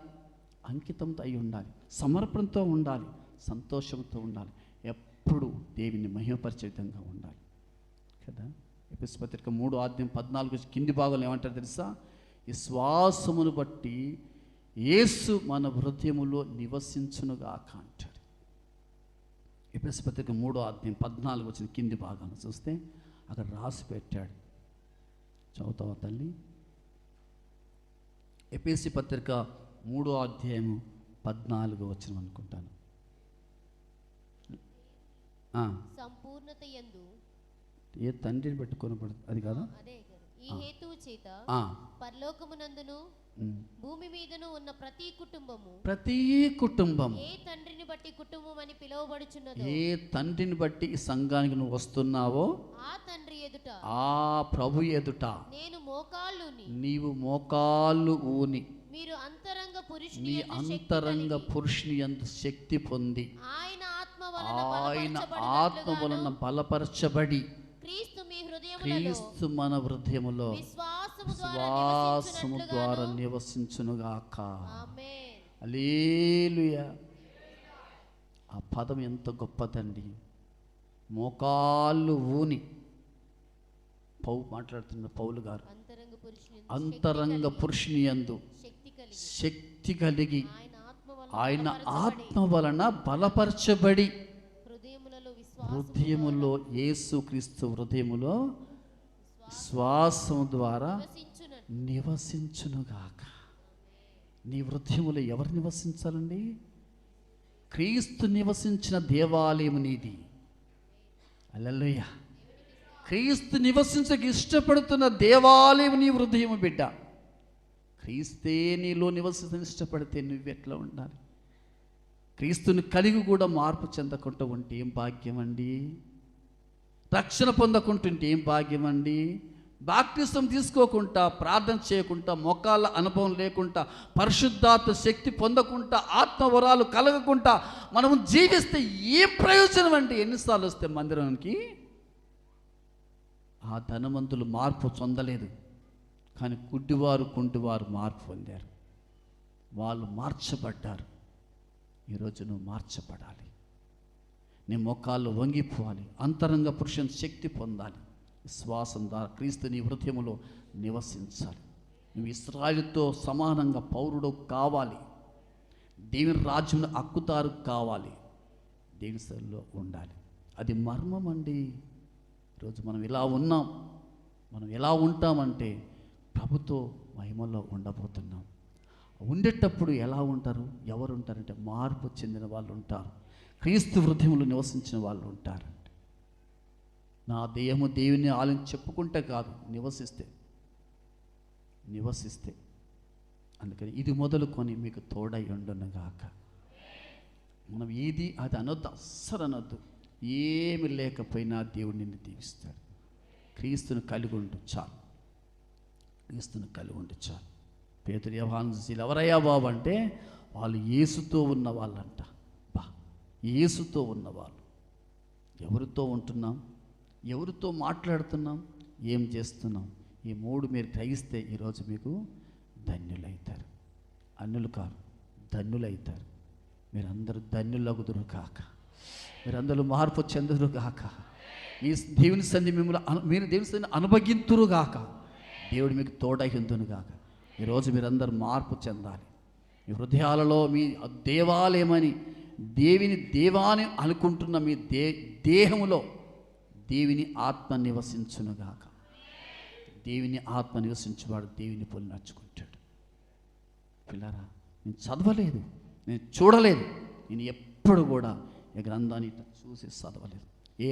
అంకితంతో అయి ఉండాలి, సమర్పణతో ఉండాలి, సంతోషంతో ఉండాలి, ఎప్పుడు దేవుని మహిమపరిచే విధంగా ఉండాలి కదా. ఎఫెసీ పత్రిక 3:14 కింది భాగంలో ఏమంటారు తెలుసా? ఈ శ్వాసమును బట్టి యేసు మన హృదయములో నివసించునుగాక అంటాడు. ఎఫెసీ పత్రిక 3:14 కింది భాగాన్ని చూస్తే అక్కడ రాసి పెట్టాడు. చదువుతావా తల్లి? ఎఫెసీ పత్రిక 3వ అధ్యాయము 14వ వచనం అనుకుంటాను. సంపూర్ణత యందు ఏ తండ్రిని పెట్టుకొని అది కాదా? ఈ హేతువు చేత పరలోకమునందును భూమి మీదను ఉన్న ప్రతి కుటుంబం ఏ తండ్రిని బట్టి కుటుంబం అని పిలువబడుచున్నదో, ఏ తండ్రిని బట్టి ఈ సంఘానికి నువ్వు వస్తున్నావో ఆ తండ్రి ఎదుట, ఆ ప్రభు ఎదుట నీవు మోకాళ్ళు ఊని మీరు అంతరంగ పురుషుని యందు శక్తి పొంది ఆయన ఆత్మ వలన బలపరచబడి క్రీస్తు మన హృదయములో విశ్వాసము ద్వారా నివసించునుగాక. హల్లెలూయా. ఆ పదం ఎంత గొప్పదండి. మోకాళ్ళు ఊని మాట్లాడుతున్న పౌలు గారు అంతరంగ పురుషుని యందు శక్తి కలిగి ఆయన ఆత్మ వలన బలపరచబడి హృదయములో యేసుక్రీస్తు హృదయములో శ్వాసము ద్వారా నివసించునుగాక. నీ హృదయములో ఎవరు నివసించాలండి? క్రీస్తు నివసించిన దేవాలయం నీది. హల్లెలూయా. క్రీస్తు నివసించక ఇష్టపడుతున్న దేవాలయం నీ హృదయము బిడ్డ. క్రీస్తే నీలో నివసించ ఇష్టపడితే నువ్వెట్లా ఉండాలి? క్రీస్తుని కలిగి కూడా మార్పు చెందకుండా ఉంటే ఏం భాగ్యం అండి. రక్షణ పొందకుంటుంటే ఏం భాగ్యం అండి. బాప్తిసం తీసుకోకుండా, ప్రార్థన చేయకుండా, మొక్కాల అనుభవం లేకుండా, పరిశుద్ధాత్మ శక్తి పొందకుండా, ఆత్మవరాలు కలగకుండా మనం జీవిస్తే ఏం ప్రయోజనం అండి? ఎన్నిసార్లు వస్తే మందిరానికి ఆ ధనవంతులు మార్పు చెందలేదు, కానీ కుంటివారు మార్పు పొందారు. వాళ్ళు మార్చబడ్డారు. ఈరోజు నువ్వు మార్చబడాలి. నీ మోకాళ్ళు వంగిపోవాలి. అంతరంగ పురుషుని శక్తి పొందాలి. విశ్వాసం ద్వారా క్రీస్తు నీ హృదయములో నివసించాలి. నువ్వు ఇశ్రాయేలుతో సమానంగా పౌరుడు కావాలి. దేవుని రాజ్యంలో హక్కుదారు కావాలి. దేవుని సన్నిధిలో ఉండాలి. అది మర్మం అండి. ఈరోజు మనం ఇలా ఉన్నాం. మనం ఎలా ఉంటామంటే ప్రభుతో మహిమలో ఉండబోతున్నాం. ఉండేటప్పుడు ఎలా ఉంటారు? ఎవరు ఉంటారంటే మార్పు చెందిన వాళ్ళు ఉంటారు. క్రీస్తు హృదయంలో నివసించిన వాళ్ళు ఉంటారు. నా దేహము దేవుని ఆలయం చెప్పుకుంటే కాదు, నివసిస్తే. అందుకని ఇది మొదలుకొని మీకు తోడై ఉండునుగాక. మనం ఏది అది అనొద్దు, అస్సలు అనొద్దు. ఏమి లేకపోయినా దేవుడు నిన్ను దీవిస్తాడు. క్రీస్తుని కలిగి ఉండు చాలు. క్రీస్తుని కలిగి ఉండు చాలు. పేతురు యోహాను ఎవరయ్యా బాబు అంటే వాళ్ళు యేసుతో ఉన్న వాళ్ళంట. యేసుతో ఉన్నవాళ్ళు. ఎవరితో ఉంటున్నాం? ఎవరితో మాట్లాడుతున్నాం? ఏం చేస్తున్నాం? ఈ మూడు మీరు గ్రహిస్తే ఈరోజు మీకు ధన్యులవుతారు. అన్యులు కాదు, ధన్యులవుతారు. మీరందరూ ధన్యులగుదురు కాక. మీరందరూ మార్పు చెందురు కాక. మీ దేవుని సన్నిధి మీరు దేవుని సన్నిధిని అనుభవింతురు గాక. దేవుడు మీకు తోడైందును గాక. ఈరోజు మీరందరూ మార్పు చెందాలి. మీ హృదయాలలో మీ దేవాలయమని దేవాని అనుకుంటున్న మీ దేహములో దేవుని ఆత్మ నివసించునుగాక. దేవుని ఆత్మ నివసించువాడు దేవుని పోలి నడుచుకుంటాడు. పిల్లరా, నేను చదవలేదు, నేను చూడలేదు, నేను ఎప్పుడు కూడా ఈ గ్రంథాన్ని చూసి చదవలేదు. ఏ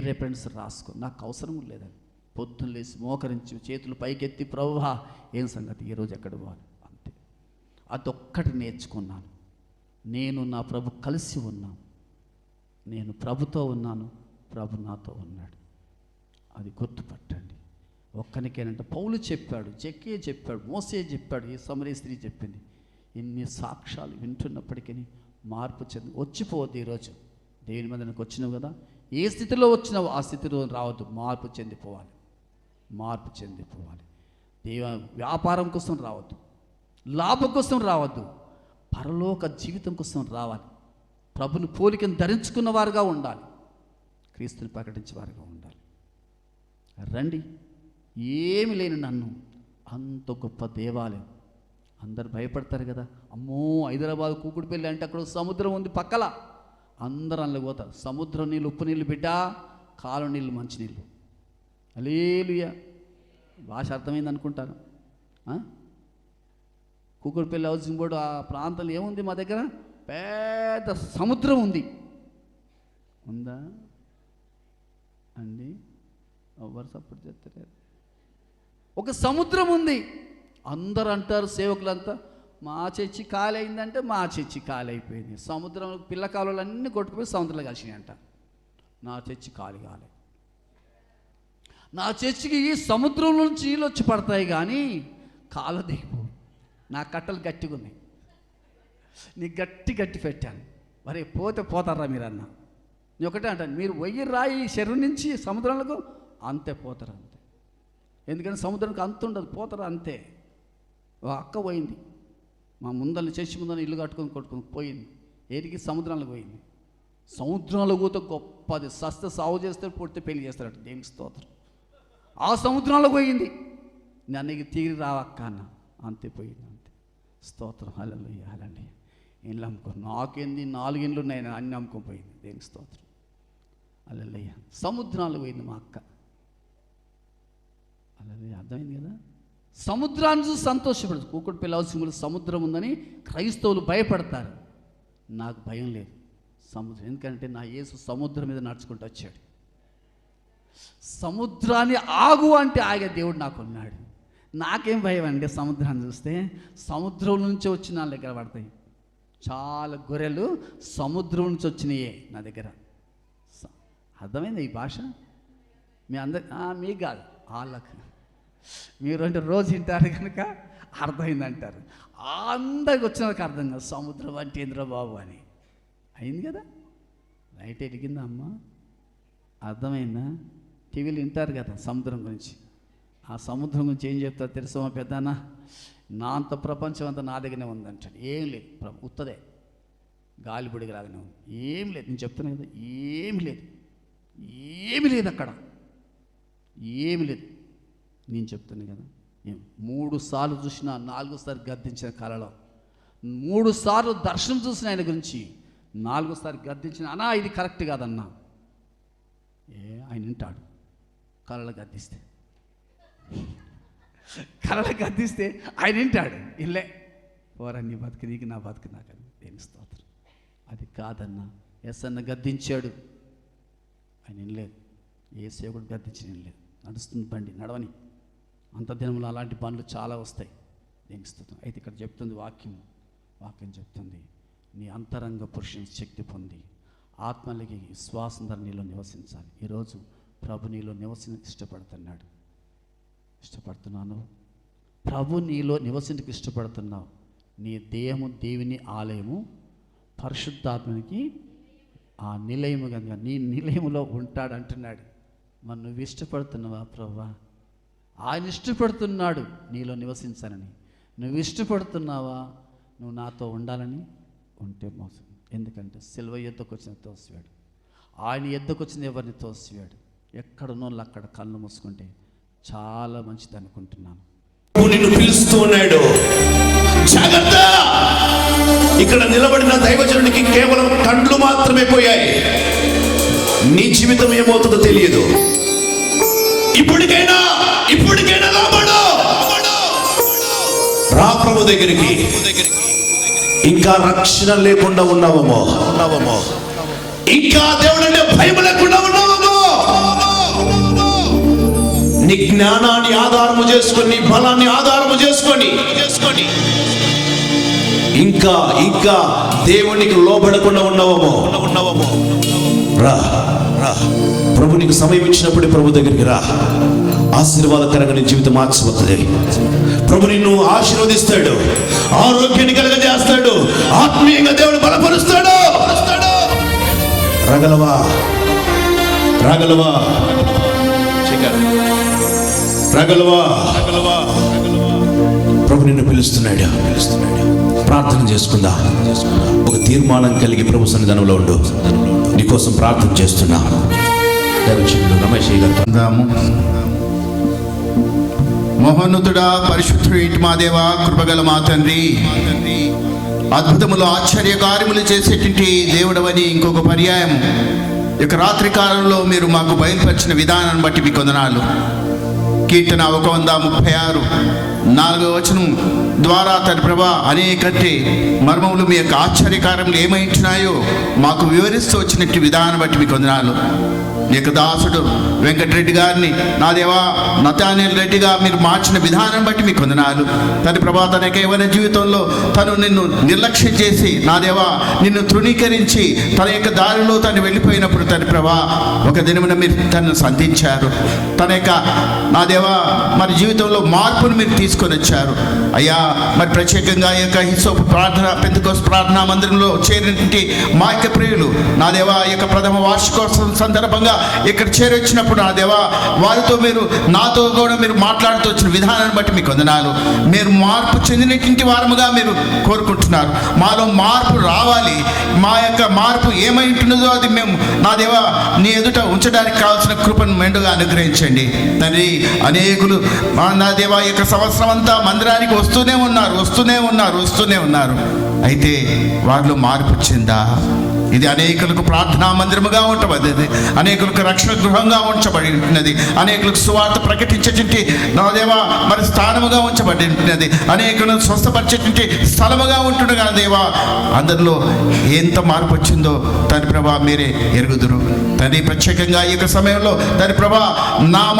రెఫరెన్స్ రాసుకో నాకు అవసరం లేదని. పొద్దున్న లేచి మోకరించి చేతులు పైకెత్తి ప్రభువా ఏం సంగతి, ఈరోజు ఎక్కడ పోవాలి, అంతే. అదొక్కటి నేర్చుకున్నాను. నేను నా ప్రభు కలిసి ఉన్నాను. నేను ప్రభుతో ఉన్నాను, ప్రభు నాతో ఉన్నాడు. అది గుర్తుపట్టండి. ఒక్కనికేనంటే పౌలు చెప్పాడు, జక్కే చెప్పాడు, మోసే చెప్పాడు, ఈ సమరయ స్త్రీ చెప్పింది. ఇన్ని సాక్ష్యాలు వింటున్నప్పటికీ మార్పు వచ్చిపోవద్దు. ఈరోజు దేవుని మందిరానికి వచ్చినావు కదా, ఏ స్థితిలో వచ్చినావు ఆ స్థితిలో రావద్దు. మార్పు చెందిపోవాలి. వ్యాపారం కోసం రావద్దు, లాభం కోసం రావద్దు, పరలోక జీవితం కోసం రావాలి. ప్రభుని పోలికను ధరించుకున్న వారుగా ఉండాలి. క్రీస్తుని ప్రకటించేవారుగా ఉండాలి. రండి. ఏమి లేని నన్ను అంత గొప్ప దేవాలయం. అందరు భయపడతారు కదా, అమ్మో హైదరాబాద్ కూకుడుపల్లి అంటే అక్కడ సముద్రం ఉంది పక్కల, అందరూ అందులో పోతారు. సముద్రం నీళ్ళు ఉప్పు నీళ్ళు బిడ్డ, కాలు నీళ్ళు మంచినీళ్ళు. హల్లెలూయా. భాష అర్థమైంది అనుకుంటాను. కూకట్పల్లి హౌసింగ్ బోర్డు ఆ ప్రాంతంలో ఏముంది మా దగ్గర? పెద్ద సముద్రం ఉంది. ఉందా అండి? ఎవరు సపోర్ట్ చేస్తారు? ఒక సముద్రం ఉంది. అందరూ అంటారు సేవకులంతా, మా చర్చి ఖాళీ అయిందంటే మా చర్చి ఖాళీ అయిపోయింది. సముద్రం పిల్ల కాలువలు అన్నీ కొట్టుకుపోయి సముద్రంలో కలిసినాయి అంట. నా చర్చి ఖాళీ కాలే. నా చర్చికి ఈ సముద్రం నుంచి నీళ్ళు వచ్చి పడతాయి కానీ కాల దిగిపో. నా కట్టలు గట్టిగా ఉన్నాయి, నీకు గట్టి పెట్టాను. మరి పోతే పోతారా మీరు అన్న? నేను ఒకటే అంటాను, మీరు వెయ్యి రాయి చెరువు నుంచి సముద్రంలో అంతే పోతారు, అంతే. ఎందుకంటే సముద్రానికి అంత ఉండదు, పోతారు అంతే. ఒక అక్క పోయింది, మా ముందర చర్చి ముందర ఇల్లు కొట్టుకొని పోయింది. ఏడికి? సముద్రంలోకి పోయింది. సముద్రంలో పోతే గొప్పది, సస్తే సాగు చేస్తే పుడితే పెళ్లి చేస్తారట. దేవునికి స్తోత్రం. ఆ సముద్రంలో పోయింది. నన్ను తీరి రావక్క అన్న, అంతే పోయింది, అంతే. స్తోత్రం. హల్లెలూయా, హల్లెలూయా. ఇల్లు అమ్ముకో, నాకేంది 4 ఇండ్లు ఉన్నాయి, అన్ని అమ్ముకొని పోయింది. దేవునికి స్తోత్రం. హల్లెలూయా. సముద్రాలు పోయింది మా అక్క. హల్లెలూయా. అర్థమైంది కదా? సముద్రాన్ని చూసి సంతోషపడదు. కూకట్పల్లి హౌసింగ్లో సముద్రం ఉందని క్రైస్తవులు భయపడతారు. నాకు భయం లేదు సముద్రం, ఎందుకంటే నా యేసు సముద్రం మీద నడుచుకుంటూ వచ్చాడు. సముద్రాన్ని ఆగు అంటే ఆగే దేవుడు నాకు ఉన్నాడు. నాకేం భయం అండి సముద్రాన్ని చూస్తే? సముద్రం నుంచి వచ్చి నా దగ్గర పడతాయి. చాలా గొర్రెలు సముద్రం నుంచి వచ్చినాయే నా దగ్గర. అర్థమైంది ఈ భాష? మీ అందరి మీకు కాదు, వాళ్ళకు. మీరు అంటే రోజు వింటారు కనుక అర్థమైంది అంటారు. అందరికి వచ్చినందుకు అర్థం కాదు సముద్రం అంటే ఏంద్ర బాబు అని. అయింది కదా? లైట్ ఎరిగిందా అమ్మ? అర్థమైందా? టీవీలు వింటారు కదా సముద్రం గురించి. ఆ సముద్రం గురించి ఏం చెప్తారు తెలుసా మా పెద్దనా? నా అంత ప్రపంచం అంతా నా దగ్గరనే ఉందంటాడు. ఏం లేదు, ఉత్తదే, గాలిబుడికి లాగానే ఉంది. ఏం లేదు, నేను చెప్తాను కదా, ఏమి లేదు, ఏమి లేదు అక్కడ, ఏమి లేదు. నేను చెప్తాను కదా, 3 సార్లు చూసిన, 4 సార్లు గద్దించిన కళలో, 3 సార్లు దర్శనం చూసిన ఆయన గురించి, 4 సార్లు గద్దించిన, అన్నా ఇది కరెక్ట్ కాదన్నా. ఆయన వింటాడు. కళలు గద్దిస్తే ఆయన వింటాడు. ఇల్లే పోరా, నీ బతుకు నీకు, నా బతుకు నాకని. దేని స్తోత్రం. అది కాదన్నా. ఎస్ అన్న గద్దించాడు, ఆయన వినలేదు. ఏ సేవకుడు గద్దించి వినలేదు. నడుస్తుంది బండి, నడవని. అంత దినంలో అలాంటి పనులు చాలా వస్తాయి. దేనికి స్తోత్రం. అయితే ఇక్కడ చెప్తుంది వాక్యం చెప్తుంది, నీ అంతరంగ పురుషుని శక్తి పొంది ఆత్మలకి విశ్వాసం ధర నీలో నివసించాలి. ఈరోజు ప్రభు నీలో ఇష్టపడుతున్నాడు. ఇష్టపడుతున్నాను. ప్రభు నీలో నివసించడానికి ఇష్టపడుతున్నావు. నీ దేహము దేవుని ఆలయము, పరిశుద్ధాత్మనికి ఆ నిలయము కనుక నీ నిలయములో ఉంటాడు అంటున్నాడు. మరి నువ్వు ఇష్టపడుతున్నావా? ప్రభువా, ఆయన ఇష్టపడుతున్నాడు నీలో నివసించాలని. నువ్వు ఇష్టపడుతున్నావా? నువ్వు నాతో ఉండాలని ఉంటే మోసం. ఎందుకంటే సిలువ ఎద్దకు వచ్చిన తోసివాడు, ఆయన ఎద్దకు వచ్చిన ఎవరిని తోసివాడు. ఎక్కడున్నోళ్ళు అక్కడ కళ్ళు మూసుకుంటే చాలా మంచిది అనుకుంటున్నాను. నిన్ను పిలుస్తూ ఉన్నాడు. జాగ్రత్త. ఇక్కడ నిలబడిన దైవజనుడికి కేవలం కండ్లు మాత్రమే పోయాయి. నీ జీవితం ఏమవుతుందో తెలియదు. ఇప్పటికైనా రాబడు. రా ప్రభు దగ్గరికి. ఇంకా రక్షణ లేకుండా ఉన్నావేమో, ఇంకా దేవుడంటే భయం లేకుండా ఉన్నావేమో. నీ జ్ఞానాన్ని ఆధారము చేసుకొని, నీ బలాన్ని ఆధారము చేసుకొని ఇంకా దేవునికి లోబడకుండా ఉన్నావేమో. రా, ప్రభు నీకు సమయం ఇచ్చినప్పుడు ప్రభు దగ్గరికి రా. ఆశీర్వాదకరంగా నీ జీవితం మార్చిపోతుంది. ప్రభు నిన్ను ఆశీర్వదిస్తాడు, ఆరోగ్యాన్ని కలగజేస్తాడు, ఆత్మీయంగా దేవుడు బలపరుస్తాడు. రాగలవా? ప్రభు నిన్ను పిలుస్తున్నాడు. ప్రార్థన చేసుకుందా. ఒక తీర్మానం కలిగి ప్రభు సన్నిధానంలో ఉండు. నీకోసం ప్రార్థన చేస్తున్నా. రమేష్ గారు. మహోన్నతుడా, పరిశుద్ధుడు ఇటు మా దేవా, కృపగల మా తండ్రి, అద్భుతములు ఆశ్చర్య కార్యములు చేసేటువంటి దేవుడవని ఇంకొక పర్యాయం ఇక రాత్రి కాలంలో మీరు మాకు బయలుపరిచిన విధానాన్ని బట్టి మీకు వందనాలు. కీర్తన 136 4వ వచనం ద్వారా తండ్రి ప్రభా అనేకటి మర్మములు మీ యొక్క ఆశ్చర్యకారములు ఏమై ఉంటున్నాయో మాకు వివరిస్తూ వచ్చినట్టు విధానం బట్టి మీకు వందనాలు. నీ యొక్క దాసుడు వెంకటరెడ్డి గారిని నా దేవా నతానియల్ రెడ్డిగా మీరు మార్చిన విధానం బట్టి మీకు వందనాలు. తండ్రి ప్రభా తన యొక్క యవ్వన జీవితంలో తను నిన్ను నిర్లక్ష్యం చేసి నా దేవా నిన్ను తృణీకరించి తన యొక్క దారిలో తను వెళ్ళిపోయినప్పుడు తండ్రి ప్రభా ఒక దినమున మీరు తనను సంధించారు. తన యొక్క నా దేవా మరి జీవితంలో మార్పును మీరు తీసుకొని వచ్చారు అయ్యా. మరి ప్రత్యేకంగా ఈ యొక్క హిస్సోపు ప్రార్థన పెంతెకోస్తు ప్రార్థనా మందిరంలో చేరినటువంటి మా యొక్క ప్రియులు నా దేవా ఈ యొక్క ప్రథమ వార్షికోత్సవం సందర్భంగా ఇక్కడ చేరొచ్చినప్పుడు నా దేవా వారితో మీరు నాతో కూడా మీరు మాట్లాడుతూ వచ్చిన విధానాన్ని బట్టి మీకు వందనాలు. మీరు మార్పు చెందినటువంటి వారముగా మీరు కోరుకుంటున్నారు. మాలో మార్పు రావాలి. మా యొక్క మార్పు ఏమై ఉంటున్నదో అది మేము నా దేవా నీ ఎదుట ఉంచడానికి కావాల్సిన కృపను మెండుగా అనుగ్రహించండి తండ్రి. అనేకులు నా దేవా యొక్క సంవత్సరం అంతా మందిరానికి వస్తూనే ఉన్నారు. అయితే వారిలో మార్పు వచ్చిందా? ఇది అనేకులకు ప్రార్థనా మందిరముగా ఉంచబడింది, అనేకులకు రక్షణ గృహంగా ఉంచబడి ఉంటున్నది, అనేకులకు సువార్త ప్రకటించేటువంటి నా దేవా మరి స్థానముగా ఉంచబడి ఉంటున్నది, అనేకులను స్వస్థపరిచేటువంటి స్థలముగా ఉంటుండగా దేవా అందరిలో ఎంత మార్పు వచ్చిందో తండ్రి ప్రభా మీరే ఎరుగుదురు తండ్రి. ప్రత్యేకంగా ఈ యొక్క సమయంలో తండ్రి ప్రభా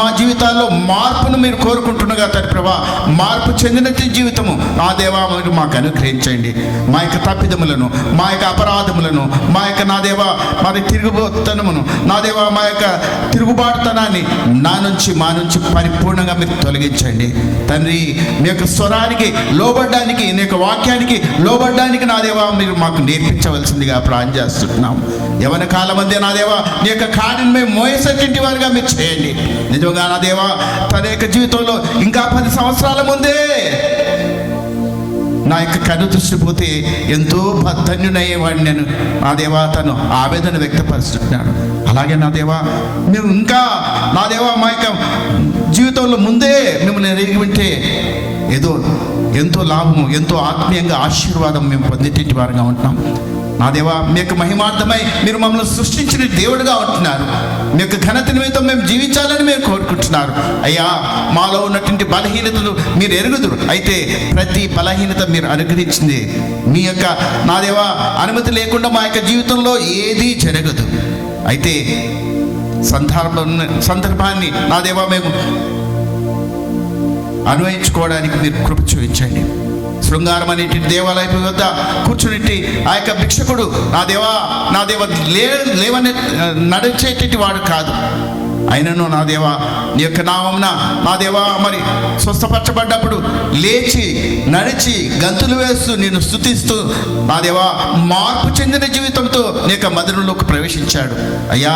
మా జీవితాల్లో మార్పును మీరు కోరుకుంటుండగా తండ్రి ప్రభా మార్పు చెందినటువంటి జీవితము ఆ దేవా మీరు మాకు అనుగ్రహించండి. మా యొక్క తప్పిదములను, మా యొక్క అపరాధములను, మా యొక్క నా దేవా మరి తిరుగుబోతనమును నా దేవా మా యొక్క తిరుగుబాటుతనాన్ని మా నుంచి పరిపూర్ణంగా మీరు తొలగించండి తండ్రి. మీ యొక్క స్వరానికి లోబడ్డానికి, నీ యొక్క వాక్యానికి లోబడ్డానికి నా దేవా మీరు మాకు నేర్పించవలసిందిగా ప్రార్థన చేస్తున్నాం. యవన కాలం మధ్య నా దేవా నీ యొక్క కార్యం మేము మోసేటువంటి వారిగా మీరు చేయండి. నిజంగా నా దేవా తన యొక్క జీవితంలో ఇంకా 10 సంవత్సరాల ముందే నా యొక్క కన్ను దృష్టి పోతే ఎంతో ధన్యునయ్యేవాడిని నేను నా దేవా తను ఆవేదన వ్యక్తపరుస్తున్నాడు. అలాగే నా దేవా మేము ఇంకా నా దేవా మా యొక్క జీవితంలో ముందే మిమ్మల్ని ఎరిగి వింటే ఎంతో లాభము, ఎంతో ఆత్మీయంగా ఆశీర్వాదం మేము పొందేటి వారుగా ఉంటున్నాం నా దేవా. మీ యొక్క మహిమార్థమై మీరు మమ్మల్ని సృష్టించిన దేవుడుగా ఉంటున్నారు. మీ యొక్క ఘనత నిమిత్తం మేము జీవించాలని మేము కోరుకుంటున్నారు అయ్యా. మాలో ఉన్నటువంటి బలహీనతలు మీరు ఎరుగుదురు. అయితే ప్రతి బలహీనత మీరు అనుగ్రహించింది మీ యొక్క నా దేవా అనుమతి లేకుండా మా యొక్క జీవితంలో ఏదీ జరగదు. అయితే సందర్భాన్ని నా దేవా మేము అన్వయించుకోవడానికి మీరు కృప చూపించండి. శృంగారం అనేటువంటి దేవాలయం వద్ద కూర్చుని ఆ యొక్క భిక్షకుడు నా దేవ లేవని నడిచేటువంటి వాడు కాదు. అయినను నా దేవా నీ యొక్క నామమున నా దేవా మరి స్వస్థపరచబడ్డప్పుడు లేచి నడిచి గంతులు వేస్తూ నేను స్తుతిస్తూ నా దేవా మార్పు చెందిన జీవితంతో నీ యొక్క మందిరంలోకి ప్రవేశించాడు అయ్యా.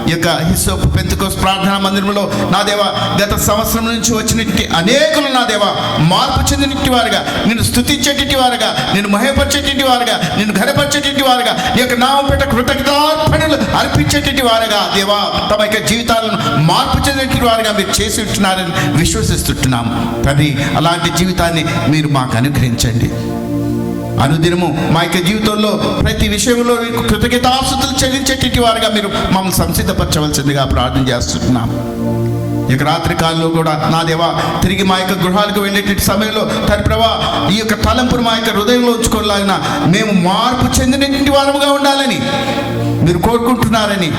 ఈ యొక్క హిస్సోపు పెంతెకోస్తు ప్రార్థనా మందిరంలో నా దేవా గత సంవత్సరం నుంచి వచ్చినటువంటి అనేకులు నా దేవా మార్పు చెందినటువంటి వారుగా, నేను స్తుతించేటువంటి వారుగా, నేను మహిమపరిచేటువంటి వారుగా, నేను ఘనపరిచేటువంటి వారుగా, నీ యొక్క నామం పెట్ట కృతజ్ఞతార్పణలు అర్పించేటువంటి వారుగా దేవా తమ యొక్క జీవితాలను మార్పు చెందినటువంటి వారుగా మీరు చేసి ఉంటున్నారని విశ్వసిస్తున్నాము తండ్రి. అలాంటి జీవితాన్ని మీరు మాకు అనుగ్రహించండి. అనుదినము మా యొక్క జీవితంలో ప్రతి విషయంలో కృతజ్ఞతాస్తుతులు చెల్లించేటువంటి వారుగా మీరు మమ్మల్ని సంసిద్ధపరచవలసిందిగా ప్రార్థన చేస్తున్నాము. ఇక రాత్రి కాలంలో కూడా నా దేవా తిరిగి మా యొక్క గృహాలకు వెళ్ళేటువంటి సమయంలో తండ్రి ప్రభా ఈ యొక్క తలంపును మా యొక్క హృదయంలో ఉంచుకోలాగిన మేము మార్పు చెందినటువంటి వారముగా ఉండాలని మీరు కోరుకుంటున్నారని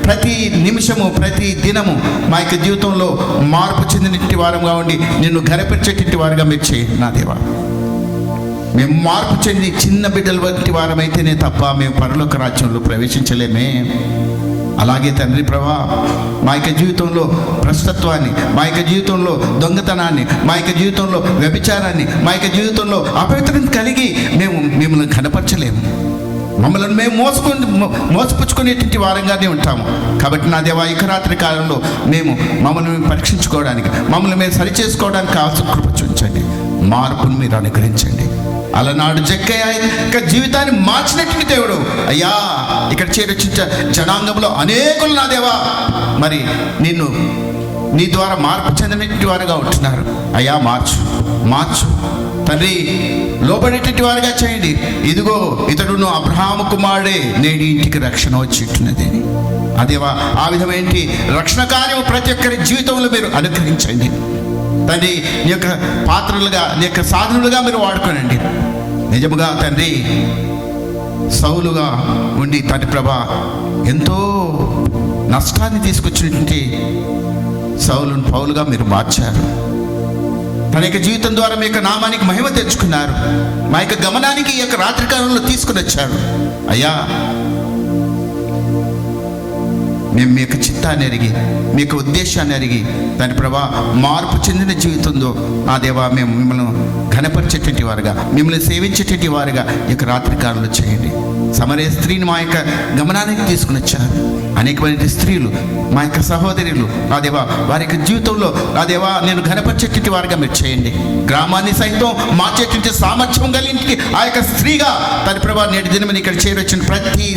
ప్రతి నిమిషము ప్రతి దినము మా యొక్క జీవితంలో మార్పు చెందినటువంటి వారంగా ఉండి నిన్ను ఘనపరిచేటువంటి వారుగా మీరు చేయండి నా దేవా. మేము మార్పు చెంది చిన్న బిడ్డల వంటి వారమైతేనే తప్ప మేము పరలోక రాజ్యంలో ప్రవేశించలేమే. అలాగే తండ్రి ప్రభా మా యొక్క జీవితంలో భ్రష్టత్వాన్ని, మా యొక్క జీవితంలో దొంగతనాన్ని, మా యొక్క జీవితంలో వ్యభిచారాన్ని, మా యొక్క జీవితంలో అపవిత్రత కలిగి మేము మిమ్మల్ని కనపరచలేము. మమ్మల్ని మేము మోసపుచ్చుకునేటువంటి వారంగానే ఉంటాము. కాబట్టి నా దేవా ఇక రాత్రి కాలంలో మమ్మల్ని పరీక్షించుకోవడానికి, మమ్మల్ని మేము సరిచేసుకోవడానికి కావాల్సిన కృప చూపించండి. మార్పును మీరు అనుగ్రహించండి. అలనాడు జక్కయ్య యొక్క జీవితాన్ని మార్చినటువంటి దేవుడు అయ్యా. ఇక్కడ చేరొచ్చిన జనాంగంలో అనేకులు నా దేవా మరి నీ ద్వారా మార్పు చెందినటువంటి వారుగా ఉంటున్నారు అయ్యా. మార్చు తండ్రి, లోబడేటువంటి వారుగా చేయండి. ఇదిగో ఇతడును అబ్రహాము కుమారుడే, నేడి ఇంటికి రక్షణ వచ్చి ఉంటున్నది నా దేవా ఆ విధమైన రక్షణ కార్యం ప్రతి ఒక్కరి జీవితంలో మీరు అనుగ్రహించండి తండ్రి. నీ యొక్క పాత్రలుగా, నీ యొక్క సాధనులుగా మీరు వాడుకోనండి. నిజముగా తండ్రి, సౌలుగా ఉండి తండ్రి ప్రభా ఎంతో నష్టాన్ని తీసుకొచ్చినటువంటి సౌలును పౌలుగా మీరు మార్చారు. తన యొక్క జీవితం ద్వారా మీ యొక్క నామానికి మహిమ తెచ్చుకున్నారు. మా యొక్క గమనానికి ఈ యొక్క రాత్రికాలంలో తీసుకుని వచ్చారు. అయ్యా, మేము మీ యొక్క చిత్తాన్ని ఎరిగి, మీ యొక్క ఉద్దేశాన్ని ఎరిగి దాని ప్రభా మార్పు చెందిన జీవితంలో నా దేవా మేము మిమ్మల్ని ఘనపరిచేటువంటి వారుగా, మిమ్మల్ని సేవించేటువంటి వారుగా ఈ యొక్క రాత్రికాలంలో చేయండి. సమరయ స్త్రీని మా యొక్క గమనానికి తీసుకుని వచ్చారు. అనేకమైన స్త్రీలు మా యొక్క సహోదరులు నా దేవా వారి యొక్క జీవితంలో నా దేవా నేను ఘనపరిచేటువంటి వారుగా మీరు చేయండి. గ్రామాన్ని సైతం మార్చేటువంటి సామర్థ్యం కలిగి ఆ యొక్క స్త్రీగా తన ప్రభా నేటి దినమని ఇక్కడ చేరొచ్చిన ప్రతి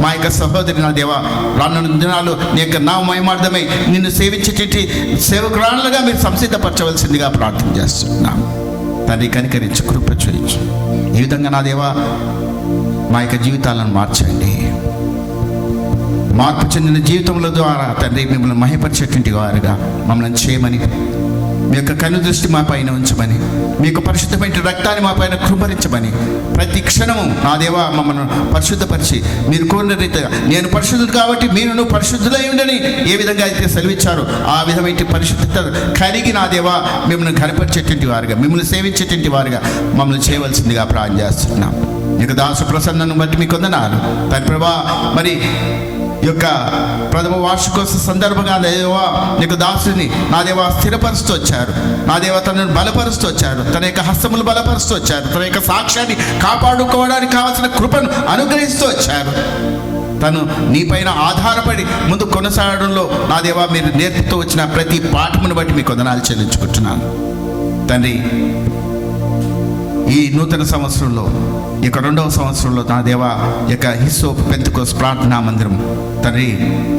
మా యొక్క సహోదరి నా దేవా రానున్న దినాలు నీ యొక్క నామయమార్థమై నిన్ను సేవించేటువంటి సేవకురాలుగా మీరు సంసిద్ధపరచవలసిందిగా ప్రార్థన చేస్తున్నాం. తండ్రి కనికరించి కృప చూయించు. ఈ విధంగా నా దేవా మా యొక్క జీవితాలను మార్చండి. మార్పు చెందిన జీవితంలో ద్వారా తండ్రి మిమ్మల్ని మహిమపరిచేటువంటి వారుగా మమ్మల్ని చేయమని, మీ యొక్క కన్ను దృష్టి మా పైన ఉంచమని, మీ యొక్క పరిశుద్ధమైన రక్తాన్ని మా పైన కృపరించమని, ప్రతి క్షణము నా దేవా మమ్మల్ని పరిశుద్ధపరిచి మీరు కోరిన రీతిగా నేను పరిశుద్ధుడు కాబట్టి మీరు పరిశుద్ధులై ఉండని ఏ విధంగా అయితే సెలవిచ్చారో ఆ విధమైన పరిశుద్ధత కలిగి నా దేవా మిమ్మల్ని ఘనపరిచేటువంటి వారుగా, మిమ్మల్ని సేవించేటువంటి వారుగా మమ్మల్ని చేయవలసిందిగా ప్రార్థన చేస్తున్నాం. నీకు దాసు ప్రసన్నను బట్టి మీకు వందనాలు తండ్రి ప్రభా. మరి ఈ యొక్క ప్రథమ వార్షికోత్సవ సందర్భంగా దేవా నీకు దాసుని నా దేవా స్థిరపరుస్తూ వచ్చారు. నా దేవా తనను బలపరుస్తూ వచ్చారు. తన యొక్క హస్తములు బలపరుస్తూ వచ్చారు. తన యొక్క సాక్ష్యాన్ని కాపాడుకోవడానికి కావాల్సిన కృపను అనుగ్రహిస్తూ వచ్చారు. తను నీపైన ఆధారపడి ముందు కొనసాగడంలో నా దేవా మీరు నేర్పుతూ వచ్చిన ప్రతి పాఠమును బట్టి మీకు వందనాలు చెల్లించుకుంటున్నాను తండ్రి. ఈ నూతన సంవత్సరంలో, ఈ యొక్క 2వ సంవత్సరంలో నా దేవా యొక్క హిస్సోపు పెంతెకోస్తు ప్రార్థనా మందిరం తండ్రి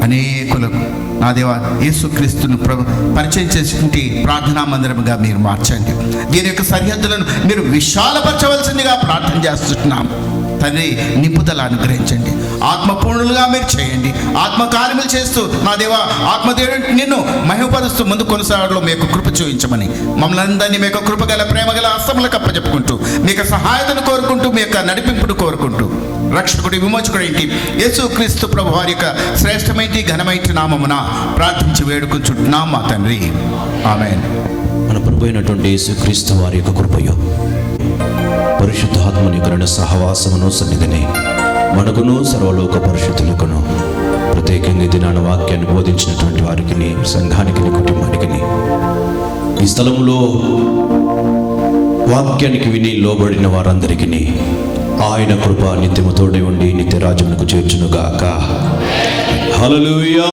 అనేకులకు నా దేవా యేసుక్రీస్తును పరిచయం చేసేటువంటి ప్రార్థనా మందిరంగా మీరు మార్చండి. దీని యొక్క సరిహద్దులను మీరు విశాలపరచవలసిందిగా ప్రార్థన చేస్తున్నాం తండ్రి. నింపుదల అనుగ్రహించండి. ఆత్మపూర్ణులుగా మీరు చేయండి. ఆత్మకార్యములు చేస్తూ నా దేవా ఆత్మదేవుడు నిన్ను మహిమపరుస్తూ ముందు కొనసాగడంలో మీ యొక్క కృప చూపించమని మమ్మల్ని అందరినీ మీ యొక్క కృపగల ప్రేమగల హస్తములకు అప్పచెప్పుకుంటూ మీ యొక్క సహాయతను కోరుకుంటూ మీ యొక్క నడిపింపును కోరుకుంటూ రక్షకుడి విమోచకుడి యేసుక్రీస్తు ప్రభు వారి యొక్క శ్రేష్టమైన ఘనమైన నామమున ప్రార్థించి వేడుకుంటున్నాం మా తండ్రి. ఆమేన్. మన ప్రభు అయినటువంటి యేసుక్రీస్తు వారి యొక్క కృపయు పరిశుద్ధాత్మని యొక్క సహవాసమును సన్నిధిని మనకును సర్వలోక పరిశుద్ధులకును ప్రత్యేకంగా దినాన వాక్యాన్ని బోధించినటువంటి వారికి, సంఘానికి, కుటుంబానికి, ఈ స్థలంలో వాక్యానికి విని లోబడిన వారందరికీ ఆయన కృప నిత్యము తోడై ఉండి నిత్య రాజ్యమునకు చేర్చునుగాక. హల్లెలూయా.